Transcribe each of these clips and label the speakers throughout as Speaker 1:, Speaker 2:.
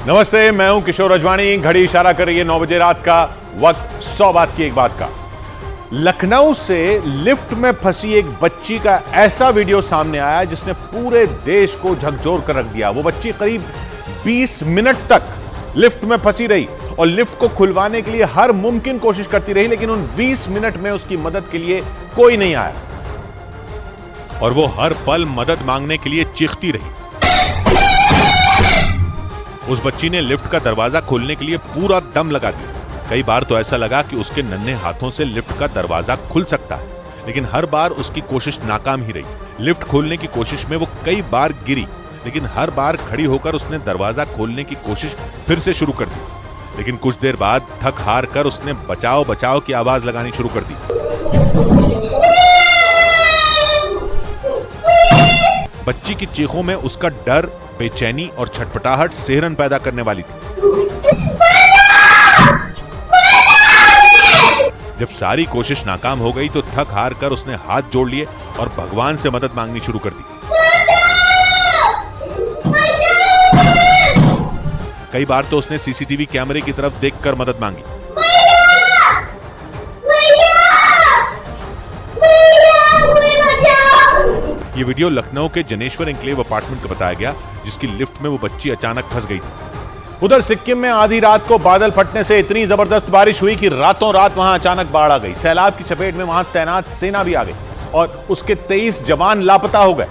Speaker 1: नमस्ते, मैं हूं किशोर अजवाणी। घड़ी इशारा कर रही है 9 बजे रात का। वक्त 100 बात की एक बात का। लखनऊ से लिफ्ट में फंसी एक बच्ची का ऐसा वीडियो सामने आया जिसने पूरे देश को झकझोर कर रख दिया। वो बच्ची करीब 20 मिनट तक लिफ्ट में फंसी रही और लिफ्ट को खुलवाने के लिए हर मुमकिन कोशिश करती रही, लेकिन उन 20 मिनट में उसकी मदद के लिए कोई नहीं आया और वो हर पल मदद मांगने के लिए चीखती रही। उस बच्ची ने लिफ्ट का दरवाजा खोलने के लिए पूरा दम लगा दिया। कई बार तो ऐसा लगा कि उसके नन्हे हाथों से लिफ्ट का दरवाजा खुल सकता है, लेकिन हर बार उसकी कोशिश नाकाम ही रही। लिफ्ट खोलने की कोशिश में वो कई बार गिरी, लेकिन हर बार खड़ी होकर उसने दरवाजा खोलने की कोशिश फिर से शुरू कर दी। लेकिन कुछ देर बाद थक हार कर उसने बचाओ बचाओ की आवाज लगानी शुरू कर दी। बच्ची की चीखों में उसका डर, बेचैनी और छटपटाहट सिहरन पैदा करने वाली थी। जब सारी कोशिश नाकाम हो गई तो थक हार कर उसने हाथ जोड़ लिए और भगवान से मदद मांगनी शुरू कर दी। कई बार तो उसने सीसीटीवी कैमरे की तरफ देखकर मदद मांगी। ये वीडियो लखनऊ के जनेश्वर एन्क्लेव अपार्टमेंट का बताया गया, जिसकी लिफ्ट में वो बच्ची अचानक फंस गई थी। उधर सिक्किम में आधी रात को बादल फटने से इतनी जबरदस्त बारिश हुई कि रातों रात वहां अचानक बाढ़ आ गई। सैलाब की चपेट में वहां तैनात सेना भी आ गई और उसके 23 जवान लापता हो गए,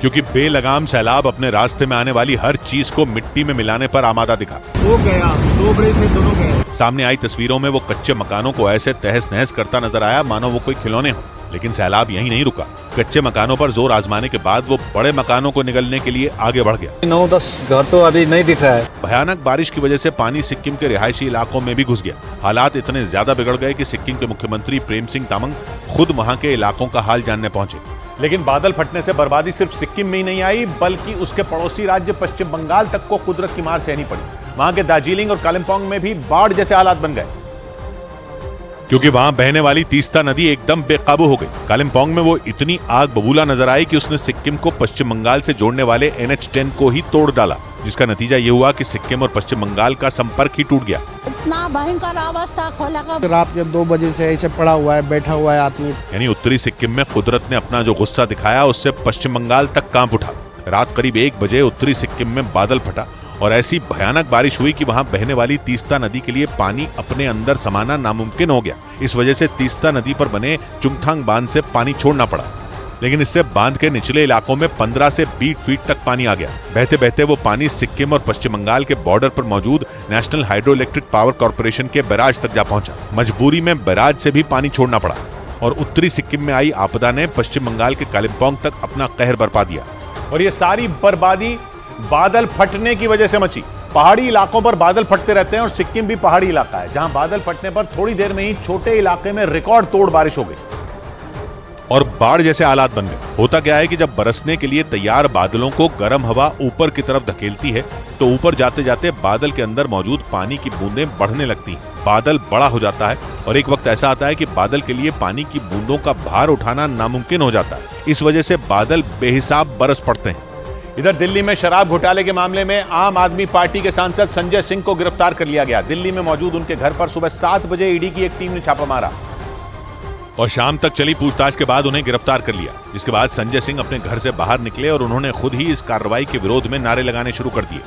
Speaker 1: क्योंकि बेलगाम सैलाब अपने रास्ते में आने वाली हर चीज को मिट्टी में मिलाने पर आमादा दिखा।
Speaker 2: वो गया, दो बड़े थे, दोनों गए।
Speaker 1: सामने आई तस्वीरों में वो कच्चे मकानों को ऐसे तहस नहस करता नजर आया मानो वो कोई खिलौने हो। लेकिन सैलाब यहीं नहीं रुका। कच्चे मकानों पर जोर आजमाने के बाद वो बड़े मकानों को निगलने के लिए आगे बढ़ गया।
Speaker 2: 9-10 घर तो अभी नहीं दिख रहा है।
Speaker 1: भयानक बारिश की वजह से पानी सिक्किम के रिहायशी इलाकों में भी घुस गया। हालात इतने ज्यादा बिगड़ गए कि सिक्किम के मुख्यमंत्री प्रेम सिंह तामंग खुद वहां के इलाकों का हाल जानने पहुंचे। लेकिन बादल फटने से बर्बादी सिर्फ सिक्किम में ही नहीं आई, बल्कि उसके पड़ोसी राज्य पश्चिम बंगाल तक को कुदरत की मार सहनी पड़ी। वहां के दार्जिलिंग और कालिम्पोंग में भी बाढ़ जैसे हालात बन गए, क्योंकि वहां बहने वाली तीस्ता नदी एकदम बेकाबू हो गई। कालिम्पोंग में वो इतनी आग बबूला नजर आई कि उसने सिक्किम को पश्चिम बंगाल से जोड़ने वाले NH10 को ही तोड़ डाला, जिसका नतीजा ये हुआ कि सिक्किम और पश्चिम बंगाल का संपर्क ही टूट गया।
Speaker 3: इतना भयंकर अवस्था खोला का
Speaker 2: रात के 2 बजे से ऐसे पड़ा हुआ है, बैठा हुआ है आदमी।
Speaker 1: यानी उत्तरी सिक्किम में कुदरत ने अपना जो गुस्सा दिखाया उससे पश्चिम बंगाल तक कांप उठा। रात करीब 1 बजे उत्तरी सिक्किम में बादल फटा और ऐसी भयानक बारिश हुई कि वहां बहने वाली तीस्ता नदी के लिए पानी अपने अंदर समाना नामुमकिन हो गया। इस वजह से तीस्ता नदी पर बने चुंगथांग बांध से पानी छोड़ना पड़ा, लेकिन इससे बांध के निचले इलाकों में 15 से 20 फीट तक पानी आ गया। बहते बहते वो पानी सिक्किम और पश्चिम बंगाल के बॉर्डर पर मौजूद national hydro electric power corporation के बैराज तक जा पहुंचा। मजबूरी में बैराज से भी पानी छोड़ना पड़ा और उत्तरी सिक्किम में आई आपदा ने पश्चिम बंगाल के कालिम्पोंग तक अपना कहर बरपा दिया। और ये सारी बर्बादी बादल फटने की वजह से मची। पहाड़ी इलाकों पर बादल फटते रहते हैं और सिक्किम भी पहाड़ी इलाका है, जहां बादल फटने पर थोड़ी देर में ही छोटे इलाके में रिकॉर्ड तोड़ बारिश हो गई और बाढ़ जैसे हालात बन गए। होता क्या है कि जब बरसने के लिए तैयार बादलों को गर्म हवा ऊपर की तरफ धकेलती है तो ऊपर जाते जाते बादल के अंदर मौजूद पानी की बूंदें बढ़ने लगती हैं। बादल बड़ा हो जाता है और एक वक्त ऐसा आता है कि बादल के लिए पानी की बूंदों का भार उठाना नामुमकिन हो जाता है। इस वजह से बादल बेहिसाब बरस पड़ते हैं। इधर दिल्ली में शराब घोटाले के मामले में आम आदमी पार्टी के सांसद संजय सिंह को गिरफ्तार कर लिया गया। दिल्ली में मौजूद उनके घर पर सुबह 7 बजे ईडी की एक टीम ने छापा मारा और शाम तक चली पूछताछ के बाद उन्हें गिरफ्तार कर लिया। जिसके बाद संजय सिंह अपने घर से बाहर निकले और उन्होंने खुद ही इस कार्रवाई के विरोध में नारे लगाने शुरू कर दिए।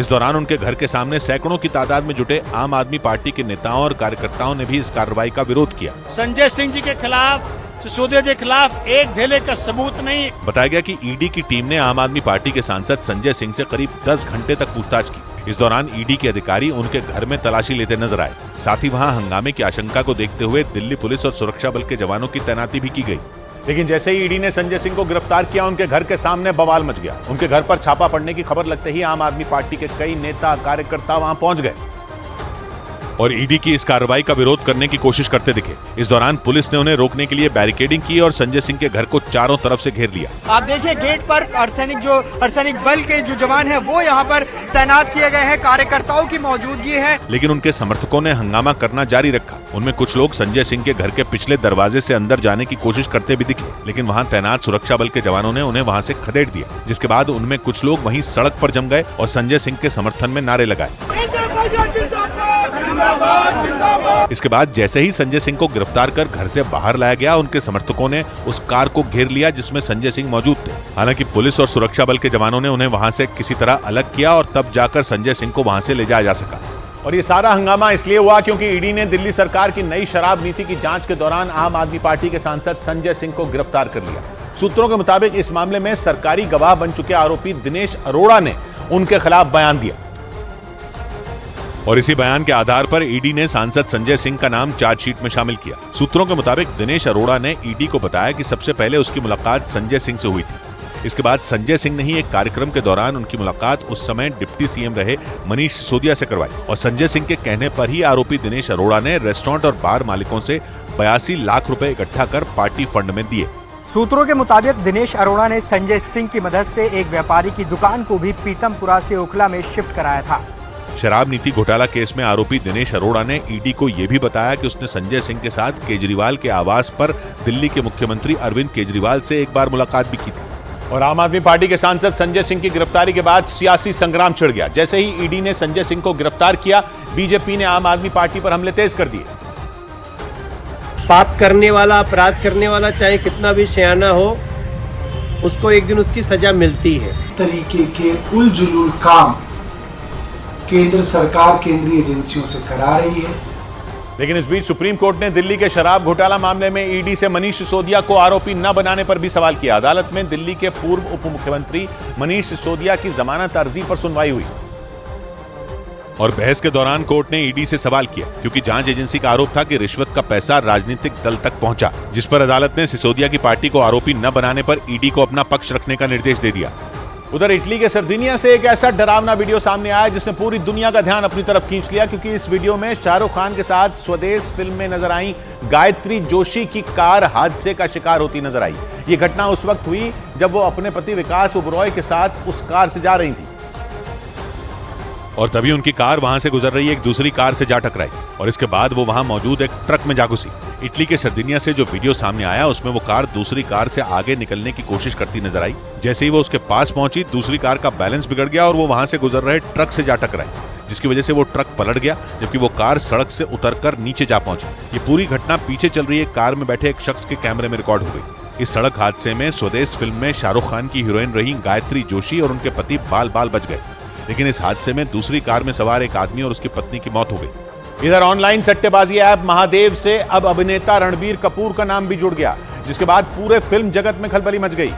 Speaker 1: इस दौरान उनके घर के सामने सैकड़ों की तादाद में जुटे आम आदमी पार्टी के नेताओं और कार्यकर्ताओं ने भी इस कार्रवाई का विरोध किया।
Speaker 4: संजय सिंह जी के खिलाफ, सिसोदिया के खिलाफ एक धेले का सबूत नहीं।
Speaker 1: बताया गया कि ईडी की टीम ने आम आदमी पार्टी के सांसद संजय सिंह से करीब 10 घंटे तक पूछताछ की। इस दौरान ईडी के अधिकारी उनके घर में तलाशी लेते नजर आए। साथ ही वहां हंगामे की आशंका को देखते हुए दिल्ली पुलिस और सुरक्षा बल के जवानों की तैनाती भी की गई। लेकिन जैसे ही ईडी ने संजय सिंह को गिरफ्तार किया, उनके घर के सामने बवाल मच गया। उनके घर पर छापा पड़ने की खबर लगते ही आम आदमी पार्टी के कई नेता कार्यकर्ता वहां पहुंच गए और ईडी की इस कार्रवाई का विरोध करने की कोशिश करते दिखे। इस दौरान पुलिस ने उन्हें रोकने के लिए बैरिकेडिंग की और संजय सिंह के घर को चारों तरफ से घेर लिया।
Speaker 5: आप देखिए गेट पर अर्धसैनिक बल के जो जवान हैं वो यहाँ पर तैनात किए गए हैं, कार्यकर्ताओं की मौजूदगी है।
Speaker 1: लेकिन उनके समर्थकों ने हंगामा करना जारी रखा। उनमें कुछ लोग संजय सिंह के घर के पिछले दरवाजे से अंदर जाने की कोशिश करते भी दिखे, लेकिन वहां तैनात सुरक्षा बल के जवानों ने उन्हें वहां से खदेड़ दिया, जिसके बाद उनमें कुछ लोग वहीं सड़क पर जम गए और संजय सिंह के समर्थन में नारे लगाए। इसके बाद जैसे ही संजय सिंह को गिरफ्तार कर घर से बाहर लाया गया, उनके समर्थकों ने उस कार को घेर लिया जिसमें संजय सिंह मौजूद थे। हालांकि पुलिस और सुरक्षा बल के जवानों ने उन्हें वहां से किसी तरह अलग किया और तब जाकर संजय सिंह को वहां से ले जाया जा सका।
Speaker 6: और ये सारा हंगामा इसलिए हुआ क्योंकि ईडी ने दिल्ली सरकार की नई शराब नीति की जांच के दौरान आम आदमी पार्टी के सांसद संजय सिंह को गिरफ्तार कर लिया। सूत्रों के मुताबिक इस मामले में सरकारी गवाह बन चुके आरोपी दिनेश अरोड़ा ने उनके खिलाफ बयान दिया
Speaker 1: और इसी बयान के आधार पर ईडी ने सांसद संजय सिंह का नाम चार्जशीट में शामिल किया। सूत्रों के मुताबिक दिनेश अरोड़ा ने ईडी को बताया कि सबसे पहले उसकी मुलाकात संजय सिंह से हुई थी। इसके बाद संजय सिंह ने ही एक कार्यक्रम के दौरान उनकी मुलाकात उस समय डिप्टी सीएम रहे मनीष सिसोदिया से करवाई और संजय सिंह के कहने पर ही आरोपी दिनेश अरोड़ा ने रेस्टोरेंट और बार मालिकों से 82 लाख रुपए इकट्ठा कर पार्टी फंड में दिए।
Speaker 5: सूत्रों के मुताबिक दिनेश अरोड़ा ने संजय सिंह की मदद से एक व्यापारी की दुकान को भी पीतमपुरा से ओखला में शिफ्ट कराया था।
Speaker 1: शराब नीति घोटाला केस में आरोपी दिनेश अरोड़ा ने ईडी को यह भी बताया कि उसने संजय सिंह के साथ केजरीवाल के आवास पर दिल्ली के मुख्यमंत्री अरविंद केजरीवाल से एक बार मुलाकात भी की थी।
Speaker 6: और आम आदमी पार्टी के सांसद संजय सिंह की गिरफ्तारी के बाद सियासी संग्राम छिड़ गया। जैसे ही ईडी ने संजय सिंह को गिरफ्तार किया, बीजेपी ने आम आदमी पार्टी पर हमले तेज कर दिए।
Speaker 7: पाप करने वाला, अपराध करने वाला चाहे कितना भी सयाना हो, उसको एक दिन उसकी सजा मिलती है।
Speaker 8: तरीके के उलझुल काम केंद्र सरकार केंद्रीय एजेंसियों से करा रही है।
Speaker 6: लेकिन इस बीच सुप्रीम कोर्ट ने दिल्ली के शराब घोटाला मामले में ईडी से मनीष सिसोदिया को आरोपी न बनाने पर भी सवाल किया। अदालत में दिल्ली के पूर्व उप मुख्यमंत्री मनीष सिसोदिया की जमानत अर्जी पर सुनवाई हुई
Speaker 1: और बहस के दौरान कोर्ट ने ईडी से सवाल किया क्योंकि जांच एजेंसी का आरोप था कि रिश्वत का पैसा राजनीतिक दल तक पहुंचा, जिस पर अदालत ने सिसोदिया की पार्टी को आरोपी न बनाने पर ईडी को अपना पक्ष रखने का निर्देश दे दिया।
Speaker 6: उधर इटली के सर्दिनिया से एक ऐसा डरावना वीडियो सामने आया जिसने पूरी दुनिया का ध्यान अपनी तरफ खींच लिया, क्योंकि इस वीडियो में शाहरुख खान के साथ स्वदेश फिल्म में नजर आई गायत्री जोशी की कार हादसे का शिकार होती नजर आई। ये घटना उस वक्त हुई जब वो अपने पति विकास ओबरॉय के साथ उस कार से जा रही थी
Speaker 1: और तभी उनकी कार वहां से गुजर रही एक दूसरी कार से जा टकराई और इसके बाद वो वहां मौजूद एक ट्रक में जा घुसी। इटली के सर्दिनिया से जो वीडियो सामने आया उसमें वो कार दूसरी कार से आगे निकलने की कोशिश करती नजर आई। जैसे ही वो उसके पास पहुंची, दूसरी कार का बैलेंस बिगड़ गया और वो वहां से गुजर रहे ट्रक से जा टकराई, जिसकी वजह से वो ट्रक पलट गया जबकि वो कार सड़क से उतरकर नीचे जा पहुंची। ये पूरी घटना पीछे चल रही एक कार में बैठे एक शख्स के कैमरे में रिकॉर्ड हो गई। इस सड़क हादसे में स्वदेश फिल्म में शाहरुख खान की हीरोइन रही गायत्री जोशी और उनके पति बाल बाल बच गए, लेकिन इस हादसे में दूसरी कार में सवार एक आदमी और उसकी पत्नी की मौत हो गई।
Speaker 6: इधर ऑनलाइन सट्टेबाजी ऐप महादेव से अब अभिनेता रणबीर कपूर का नाम भी जुड़ गया, जिसके बाद पूरे फिल्म जगत में खलबली मच गई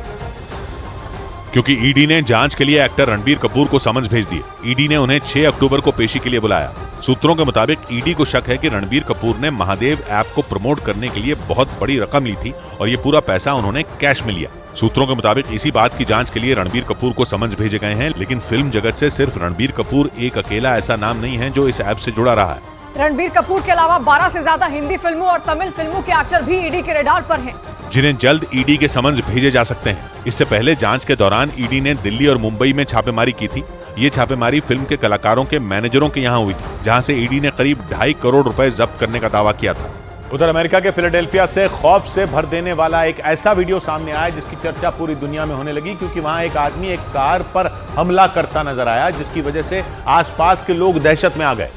Speaker 1: क्योंकि ईडी ने जांच के लिए एक्टर रणबीर कपूर को समझ भेज दिए। ईडी ने उन्हें 6 अक्टूबर को पेशी के लिए बुलाया। सूत्रों के मुताबिक ईडी को शक है कि रणबीर कपूर ने महादेव ऐप को प्रमोट करने के लिए बहुत बड़ी रकम ली थी और ये पूरा पैसा उन्होंने कैश में लिया। सूत्रों के मुताबिक इसी बात की जांच के लिए रणबीर कपूर को समझ भेजे गए हैं, लेकिन फिल्म जगत से सिर्फ रणबीर कपूर एक अकेला ऐसा नाम नहीं है जो इस ऐप से जुड़ा रहा है।
Speaker 9: रणबीर कपूर के अलावा 12 से ज्यादा हिंदी फिल्मों और तमिल फिल्मों के एक्टर भी ईडी के रडार पर हैं,
Speaker 1: जिन्हें जल्द ईडी के समझ भेजे जा सकते हैं। इससे पहले जांच के दौरान ईडी ने दिल्ली और मुंबई में छापेमारी की थी। ये छापेमारी फिल्म के कलाकारों के मैनेजरों के यहाँ हुई थी, जहाँ से ईडी ने करीब 2.5 करोड़ रुपए जब्त करने का दावा किया था।
Speaker 6: उधर अमेरिका के फिलाडेल्फिया से खौफ से भर देने वाला एक ऐसा वीडियो सामने आया जिसकी चर्चा पूरी दुनिया में होने लगी, क्योंकि वहां एक आदमी एक कार पर हमला करता नजर आया, जिसकी वजह से आसपास के लोग दहशत में आ गए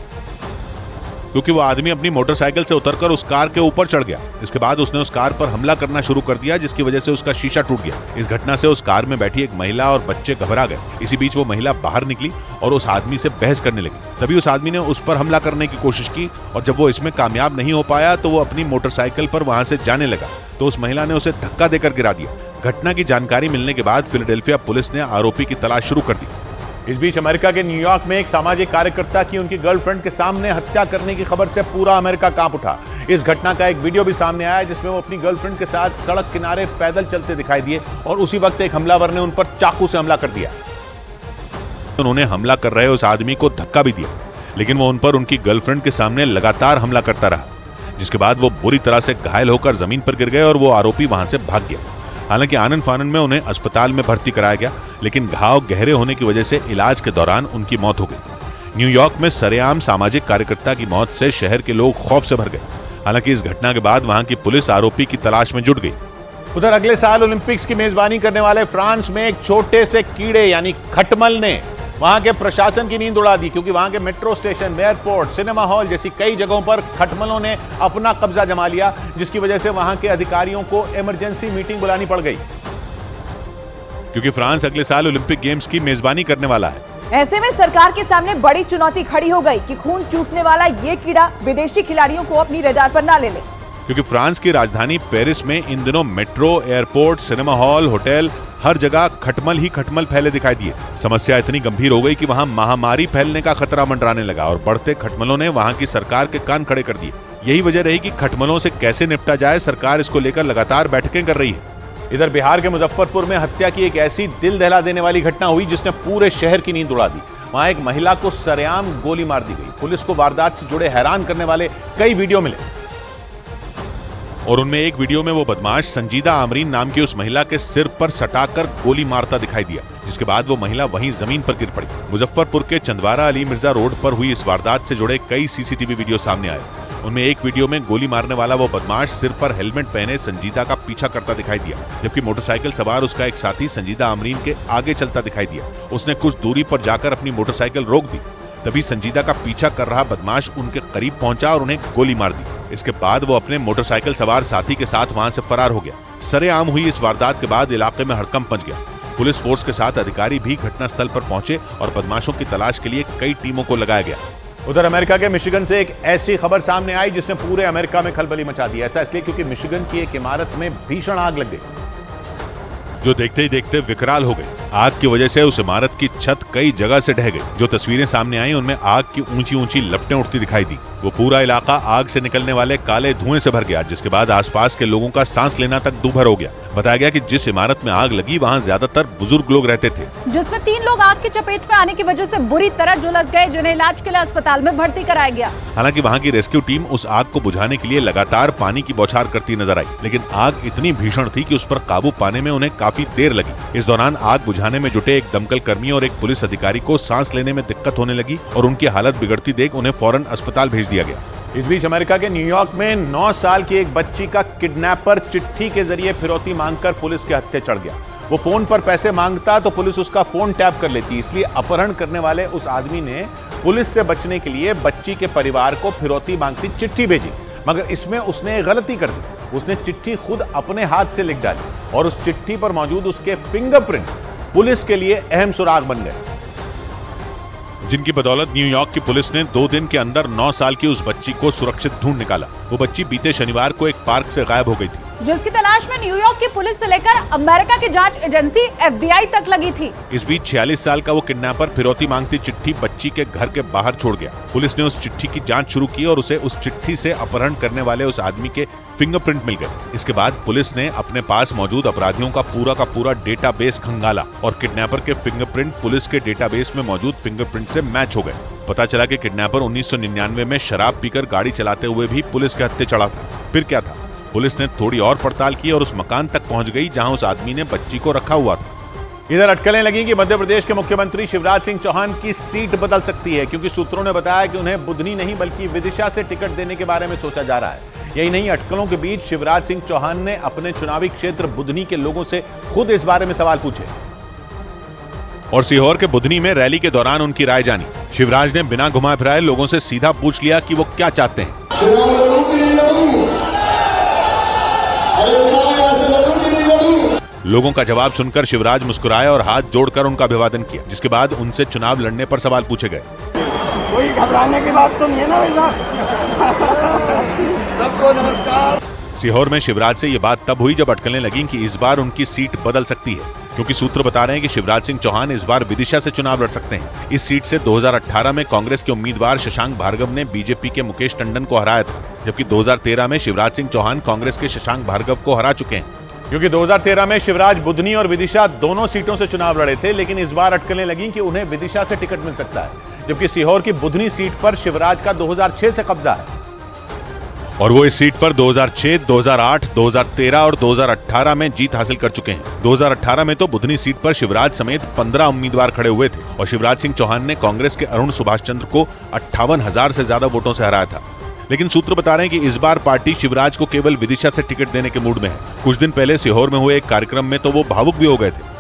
Speaker 1: क्योंकि वो आदमी अपनी मोटरसाइकिल से उतरकर उस कार के ऊपर चढ़ गया। इसके बाद उसने उस कार पर हमला करना शुरू कर दिया, जिसकी वजह से उसका शीशा टूट गया। इस घटना से उस कार में बैठी एक महिला और बच्चे घबरा गए। इसी बीच वो महिला बाहर निकली और उस आदमी से बहस करने लगी। तभी उस आदमी ने उस पर हमला करने की कोशिश की और जब वो इसमें कामयाब नहीं हो पाया तो वो अपनी मोटरसाइकिल पर वहां से जाने लगा, तो उस महिला ने उसे धक्का देकर गिरा दिया। घटना की जानकारी मिलने के बाद फिलाडेल्फिया पुलिस ने आरोपी की तलाश शुरू कर दी।
Speaker 6: इस बीच अमेरिका के न्यूयॉर्क में एक सामाजिक कार्यकर्ता की उनकी गर्लफ्रेंड के सामने हत्या करने की खबर से पूरा अमेरिका कांप उठा। इस घटना का एक वीडियो भी सामने आया जिसमें वो अपनी गर्लफ्रेंड के साथ सड़क किनारे पैदल चलते दिखाई दिए और उसी वक्त एक हमलावर ने उन पर चाकू से हमला कर दिया।
Speaker 1: उन्होंने हमला कर रहे उस आदमी को धक्का भी दिया, लेकिन वो उन पर उनकी गर्लफ्रेंड के सामने लगातार हमला करता रहा, जिसके बाद वो बुरी तरह से घायल होकर जमीन पर गिर गए और वो आरोपी वहां से भाग गया। हालांकि आनन फानन में उन्हें अस्पताल में भर्ती कराया गया, लेकिन घाव गहरे होने की वजह से इलाज के दौरान उनकी मौत हो गई। न्यूयॉर्क में सरेआम सामाजिक कार्यकर्ता की मौत से शहर के लोग खौफ से भर गए। हालांकि इस घटना के बाद वहां की पुलिस आरोपी की तलाश में जुट गई।
Speaker 6: उधर अगले साल ओलंपिक्स की मेजबानी करने वाले फ्रांस में एक छोटे से कीड़े यानी खटमल ने वहां के प्रशासन की नींद उड़ा दी, क्योंकि वहां के metro station, airport, cinema hall जैसी कई जगहों पर खटमलों ने अपना कब्जा जमा लिया, जिसकी वजह से वहां के अधिकारियों को इमरजेंसी मीटिंग बुलानी पड़ गई।
Speaker 1: क्योंकि फ्रांस अगले साल ओलंपिक गेम्स की मेजबानी करने वाला है।
Speaker 9: ऐसे में सरकार के सामने बड़ी चुनौती खड़ी हो गई कि खून चूसने वाला ये कीड़ा विदेशी खिलाड़ियों को अपनी रडार पर ना ले ले।
Speaker 1: क्योंकि फ्रांस की राजधानी पेरिस में इन दिनों metro, airport, cinema hall, hotel, हर जगह खटमल ही खटमल फैले दिखाई दिए। समस्या इतनी गंभीर हो गई कि वहां महामारी फैलने का खतरा मंडराने लगा और बढ़ते खटमलों ने वहां की सरकार के कान खड़े कर दिए। यही वजह रही कि खटमलों से कैसे निपटा जाए, सरकार इसको लेकर लगातार बैठकें कर रही है।
Speaker 6: इधर बिहार के मुजफ्फरपुर में हत्या की एक ऐसी दिल दहला देने वाली घटना हुई जिसने पूरे शहर की नींद उड़ा दी। वहां एक महिला को सरेआम गोली मार दी गई। पुलिस को वारदात से जुड़े हैरान करने वाले कई वीडियो मिले
Speaker 1: और उनमें एक वीडियो में वो बदमाश संजीदा आमरीन नाम की उस महिला के सिर पर सटाकर गोली मारता दिखाई दिया, जिसके बाद वो महिला वहीं जमीन पर गिर पड़ी। मुजफ्फरपुर के चंदवारा अली मिर्जा रोड पर हुई इस वारदात से जुड़े कई सीसीटीवी वीडियो सामने आए। उनमें एक वीडियो में गोली मारने वाला वो बदमाश सिर पर हेलमेट पहने संजीदा का पीछा करता दिखाई दिया, जबकि मोटरसाइकिल सवार उसका एक साथी संजीदा आमरीन के आगे चलता दिखाई दिया। उसने कुछ दूरी पर जाकर अपनी मोटरसाइकिल रोक दी। तभी संजीदा का पीछा कर रहा बदमाश उनके करीब पहुंचा और उन्हें गोली मार दी। इसके बाद वो अपने मोटरसाइकिल सवार साथी के साथ वहां से फरार हो गया। सरेआम हुई इस वारदात के बाद इलाके में हड़कंप मच गया। पुलिस फोर्स के साथ अधिकारी भी घटनास्थल पर पहुंचे और बदमाशों की तलाश के लिए कई टीमों को लगाया गया।
Speaker 6: उधर अमेरिका के मिशिगन से एक ऐसी खबर सामने आई जिसने पूरे अमेरिका में खलबली मचा दी। ऐसा इसलिए क्योंकि मिशिगन की एक इमारत में भीषण आग लग गई,
Speaker 1: जो देखते ही देखते विकराल हो गई। आग की वजह से उस इमारत की छत कई जगह से ढह गई। जो तस्वीरें सामने आई उनमें आग की ऊंची ऊंची लपटें उठती दिखाई दी। वो पूरा इलाका आग से निकलने वाले काले धुएं से भर गया, जिसके बाद आसपास के लोगों का सांस लेना तक दूभर हो गया। बताया गया कि जिस इमारत में आग लगी वहां ज्यादातर बुजुर्ग लोग रहते थे,
Speaker 9: जिसमें 3 लोग आग की चपेट में आने की वजह से बुरी तरह झुलस गए, जिन्हें इलाज के लिए अस्पताल में भर्ती कराया गया।
Speaker 1: हालांकि वहां की रेस्क्यू टीम उस आग को बुझाने के लिए लगातार पानी की बौछार करती नजर आई, लेकिन आग इतनी भीषण थी कि उस पर काबू पाने में उन्हें काफी देर लगी। इस दौरान आग बुझाने में जुटे एक दमकल कर्मी और एक पुलिस अधिकारी को सांस लेने में दिक्कत होने लगी और उनकी हालत बिगड़ती देख उन्हें फौरन अस्पताल भेज दिया गया।
Speaker 6: इस बीच अमेरिका के न्यूयॉर्क में 9 साल की एक बच्ची का किडनैपर चिट्ठी के जरिए फिरौती मांगकर पुलिस के हत्थे चढ़ गया। वो फोन पर पैसे मांगता तो पुलिस उसका फोन टैप कर लेती, इसलिए अपहरण करने वाले उस आदमी ने पुलिस से बचने के लिए बच्ची के परिवार को फिरौती मांगती चिट्ठी भेजी, मगर इसमें उसने गलती कर दी। उसने चिट्ठी खुद अपने हाथ से लिख डाली और उस चिट्ठी पर मौजूद उसके फिंगरप्रिंट पुलिस के लिए अहम सुराग बन गए,
Speaker 1: जिनकी बदौलत न्यूयॉर्क की पुलिस ने 2 दिन के अंदर 9 साल की उस बच्ची को सुरक्षित ढूंढ निकाला। वो बच्ची बीते शनिवार को एक पार्क से गायब हो गई थी,
Speaker 9: जिसकी तलाश में न्यूयॉर्क की पुलिस से लेकर अमेरिका की जांच एजेंसी FBI तक लगी थी।
Speaker 1: इस बीच 46 साल का वो किडनैपर फिरौती मांगती चिट्ठी बच्ची के घर के बाहर छोड़ गया। पुलिस ने उस चिट्ठी की जांच शुरू की और उसे उस चिट्ठी से अपहरण करने वाले उस आदमी के फिंगरप्रिंट मिल गए। इसके बाद पुलिस ने अपने पास मौजूद अपराधियों का पूरा डेटाबेस खंगाला और किडनैपर के फिंगरप्रिंट पुलिस के डेटाबेस में मौजूद फिंगरप्रिंट से मैच हो गए। पता चला कि किडनैपर 1999 में शराब पीकर गाड़ी चलाते हुए भी पुलिस के हत्थे चढ़ा था। फिर क्या था? पुलिस ने थोड़ी और पड़ताल की और उस मकान तक पहुंच गई जहां उस आदमी ने बच्ची को रखा हुआ था।
Speaker 6: इधर अटकलें लगी कि मध्य प्रदेश के मुख्यमंत्री शिवराज सिंह चौहान की सीट बदल सकती है, क्योंकि सूत्रों ने बताया कि उन्हें बुधनी नहीं बल्कि विदिशा से टिकट देने के बारे में सोचा जा रहा है। यही नहीं, अटकलों के बीच शिवराज सिंह चौहान ने अपने चुनावी क्षेत्र बुधनी के लोगों से खुद इस बारे में सवाल पूछे
Speaker 1: और सीहोर के बुधनी में रैली के दौरान उनकी राय जानी। शिवराज ने बिना घुमाए फिराए लोगों से सीधा पूछ लिया कि वो क्या चाहते हैं। लोगों का जवाब सुनकर शिवराज मुस्कुराए और हाथ जोड़कर उनका अभिवादन किया, जिसके बाद उनसे चुनाव लड़ने पर सवाल पूछे गए।
Speaker 7: कोई घबराने की बात तो नहीं है ना भैया? सबको नमस्कार।
Speaker 1: सीहोर में शिवराज से ये बात तब हुई जब अटकलें लगी कि इस बार उनकी सीट बदल सकती है, क्योंकि सूत्र बता रहे हैं कि शिवराज सिंह चौहान इस बार विदिशा से चुनाव लड़ सकते हैं। इस सीट से 2018 में कांग्रेस के उम्मीदवार शशांक भार्गव ने बीजेपी के मुकेश टंडन को हराया था, जबकि 2013 में शिवराज सिंह चौहान कांग्रेस के शशांक भार्गव को हरा चुके हैं।
Speaker 6: क्योंकि 2013 में शिवराज बुधनी और विदिशा दोनों सीटों से चुनाव लड़े थे, लेकिन इस बार अटकलें लगी कि उन्हें विदिशा से टिकट मिल सकता है। जबकि सीहोर की बुधनी सीट पर शिवराज का 2006 से कब्जा है
Speaker 1: और वो इस सीट पर 2006, 2008, 2013 और 2018 में जीत हासिल कर चुके हैं। 2018 में तो बुधनी सीट पर शिवराज समेत 15 उम्मीदवार खड़े हुए थे और शिवराज सिंह चौहान ने कांग्रेस के अरुण सुभाष चंद्र को 58,000 से ज्यादा वोटों से हराया था। लेकिन सूत्र बता रहे हैं कि इस बार पार्टी शिवराज को केवल विदिशा से टिकट देने के मूड में है। कुछ दिन पहले सीहोर में हुए एक कार्यक्रम में तो वो भावुक भी हो गए थे।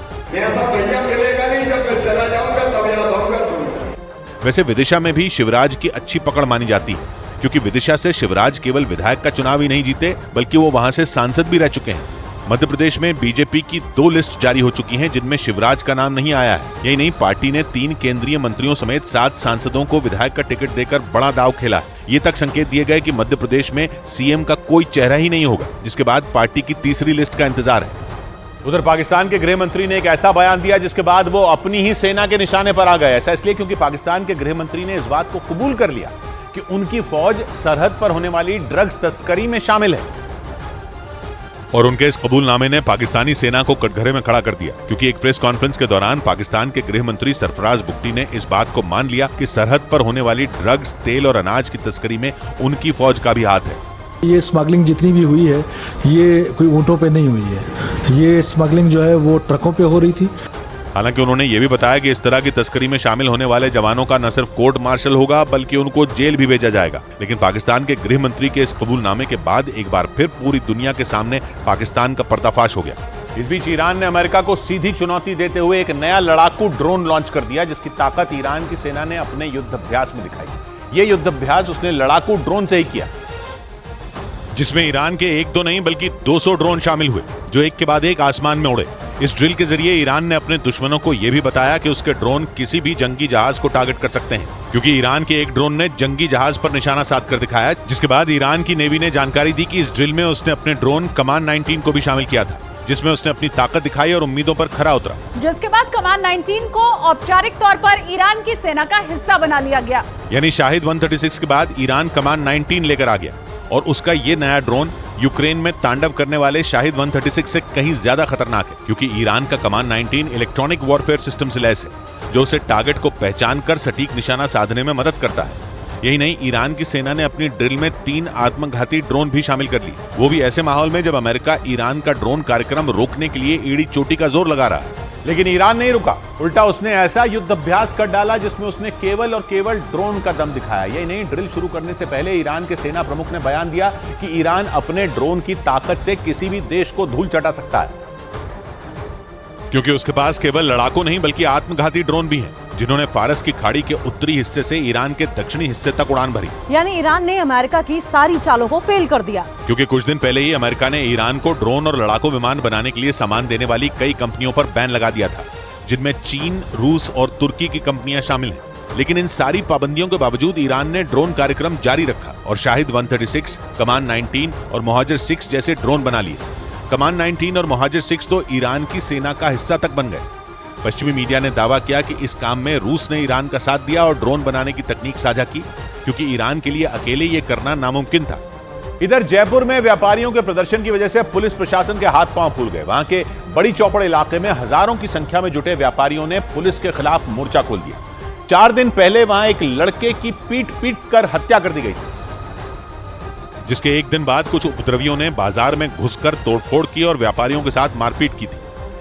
Speaker 1: वैसे विदिशा में भी शिवराज की अच्छी पकड़ मानी जाती है, क्योंकि विदिशा से शिवराज केवल विधायक का चुनाव ही नहीं जीते बल्कि वो वहां से सांसद भी रह चुके हैं। मध्य प्रदेश में बीजेपी की 2 लिस्ट जारी हो चुकी हैं जिनमें शिवराज का नाम नहीं आया है। यही नहीं, पार्टी ने 3 केंद्रीय मंत्रियों समेत 7 सांसदों को विधायक का टिकट देकर बड़ा दांव खेला है। ये तक संकेत दिए गए कि मध्य प्रदेश में सीएम का कोई चेहरा ही नहीं होगा, जिसके बाद पार्टी की तीसरी लिस्ट का इंतजार है।
Speaker 6: उधर पाकिस्तान के गृह मंत्री ने एक ऐसा बयान दिया जिसके बाद वो अपनी ही सेना के निशाने पर आ गए। ऐसा इसलिए क्योंकि पाकिस्तान के गृह मंत्री ने इस बात को कबूल कर लिया कि उनकी फौज सरहद पर होने वाली ड्रग्स तस्करी में शामिल है।
Speaker 1: और उनके इस कबूलनामे ने पाकिस्तानी सेना को कटघरे में खड़ा कर दिया, क्योंकि एक प्रेस कॉन्फ्रेंस के दौरान पाकिस्तान के गृह मंत्री सरफराज बुगटी ने इस बात को मान लिया कि सरहद पर होने वाली ड्रग्स, तेल और अनाज की तस्करी में उनकी फौज का भी हाथ है।
Speaker 10: ये स्मगलिंग जितनी भी हुई है ये कोई ऊँटों पे नहीं हुई है, ये स्मगलिंग जो है वो ट्रकों पे हो रही थी।
Speaker 1: हालांकि उन्होंने ये भी बताया कि इस तरह की तस्करी में शामिल होने वाले जवानों का न सिर्फ कोर्ट मार्शल होगा बल्कि उनको जेल भी भेजा जाएगा। लेकिन पाकिस्तान के गृह मंत्री के इस कबूलनामे के बाद एक बार फिर पूरी दुनिया के सामने पाकिस्तान का पर्दाफाश हो गया।
Speaker 6: इस बीच ईरान ने अमेरिका को सीधी चुनौती देते हुए एक नया लड़ाकू ड्रोन लॉन्च कर दिया, जिसकी ताकत ईरान की सेना ने अपने युद्धाभ्यास में दिखाई। ये युद्धाभ्यास उसने लड़ाकू ड्रोन से ही किया,
Speaker 1: जिसमें ईरान के 1-2 नहीं बल्कि 200 ड्रोन शामिल हुए, जो एक के बाद एक आसमान में उड़े। इस ड्रिल के जरिए ईरान ने अपने दुश्मनों को यह भी बताया कि उसके ड्रोन किसी भी जंगी जहाज को टारगेट कर सकते हैं, क्योंकि ईरान के एक ड्रोन ने जंगी जहाज पर निशाना साध कर दिखाया। जिसके बाद ईरान की नेवी ने जानकारी दी कि इस ड्रिल में उसने अपने ड्रोन कमान 19 को भी शामिल किया था, जिसमें उसने अपनी ताकत दिखाई और उम्मीदों पर खरा उतरा।
Speaker 9: जिसके बाद कमान 19 को औपचारिक तौर पर ईरान की सेना का हिस्सा बना लिया गया।
Speaker 1: यानी शाहिद 136 के बाद ईरान कमान 19 लेकर आ गया और उसका ये नया ड्रोन यूक्रेन में तांडव करने वाले शाहिद 136 से कहीं ज्यादा खतरनाक है, क्योंकि ईरान का कमान 19 इलेक्ट्रॉनिक वॉरफेयर सिस्टम से लैस है, जो उसे टारगेट को पहचान कर सटीक निशाना साधने में मदद करता है। यही नहीं, ईरान की सेना ने अपनी ड्रिल में 3 आत्मघाती ड्रोन भी शामिल कर ली, वो भी ऐसे माहौल में जब अमेरिका ईरान का ड्रोन कार्यक्रम रोकने के लिए एड़ी चोटी का जोर लगा रहा है।
Speaker 6: लेकिन ईरान नहीं रुका, उल्टा उसने ऐसा युद्धाभ्यास कर डाला जिसमें उसने केवल और केवल ड्रोन का दम दिखाया। यही नहीं, ड्रिल शुरू करने से पहले ईरान के सेना प्रमुख ने बयान दिया कि ईरान अपने ड्रोन की ताकत से किसी भी देश को धूल चटा सकता है,
Speaker 1: क्योंकि उसके पास केवल लड़ाकू नहीं बल्कि आत्मघाती ड्रोन भी हैं, जिन्होंने फारस की खाड़ी के उत्तरी हिस्से से ईरान के दक्षिणी हिस्से तक उड़ान भरी।
Speaker 9: यानी ईरान ने अमेरिका की सारी चालों को फेल कर दिया,
Speaker 1: क्योंकि कुछ दिन पहले ही अमेरिका ने ईरान को ड्रोन और लड़ाकू विमान बनाने के लिए सामान देने वाली कई कंपनियों पर बैन लगा दिया था, जिनमें चीन, रूस और तुर्की की कंपनियां शामिल हैं। लेकिन इन सारी पाबंदियों के बावजूद ईरान ने ड्रोन कार्यक्रम जारी रखा और शाहिद 136, कमान 19 और मोहाजिर 6 जैसे ड्रोन बना लिए। कमान 19 और मोहाजिर 6 तो ईरान की सेना का हिस्सा तक बन गए। पश्चिमी मीडिया ने दावा किया कि इस काम में रूस ने ईरान का साथ दिया और ड्रोन बनाने की तकनीक साझा की, क्योंकि ईरान के लिए अकेले ये करना नामुमकिन था।
Speaker 6: इधर जयपुर में व्यापारियों के प्रदर्शन की वजह से पुलिस प्रशासन के हाथ पांव फूल गए। वहां के बड़ी चौपड़ इलाके में हजारों की संख्या में जुटे व्यापारियों ने पुलिस के खिलाफ मोर्चा खोल दिया। 4 दिन पहले वहां एक लड़के की पीट कर हत्या कर दी गई थी,
Speaker 1: जिसके एक दिन बाद कुछ उपद्रवियों ने बाजार में घुसकर तोड़फोड़ की और व्यापारियों के साथ मारपीट की थी।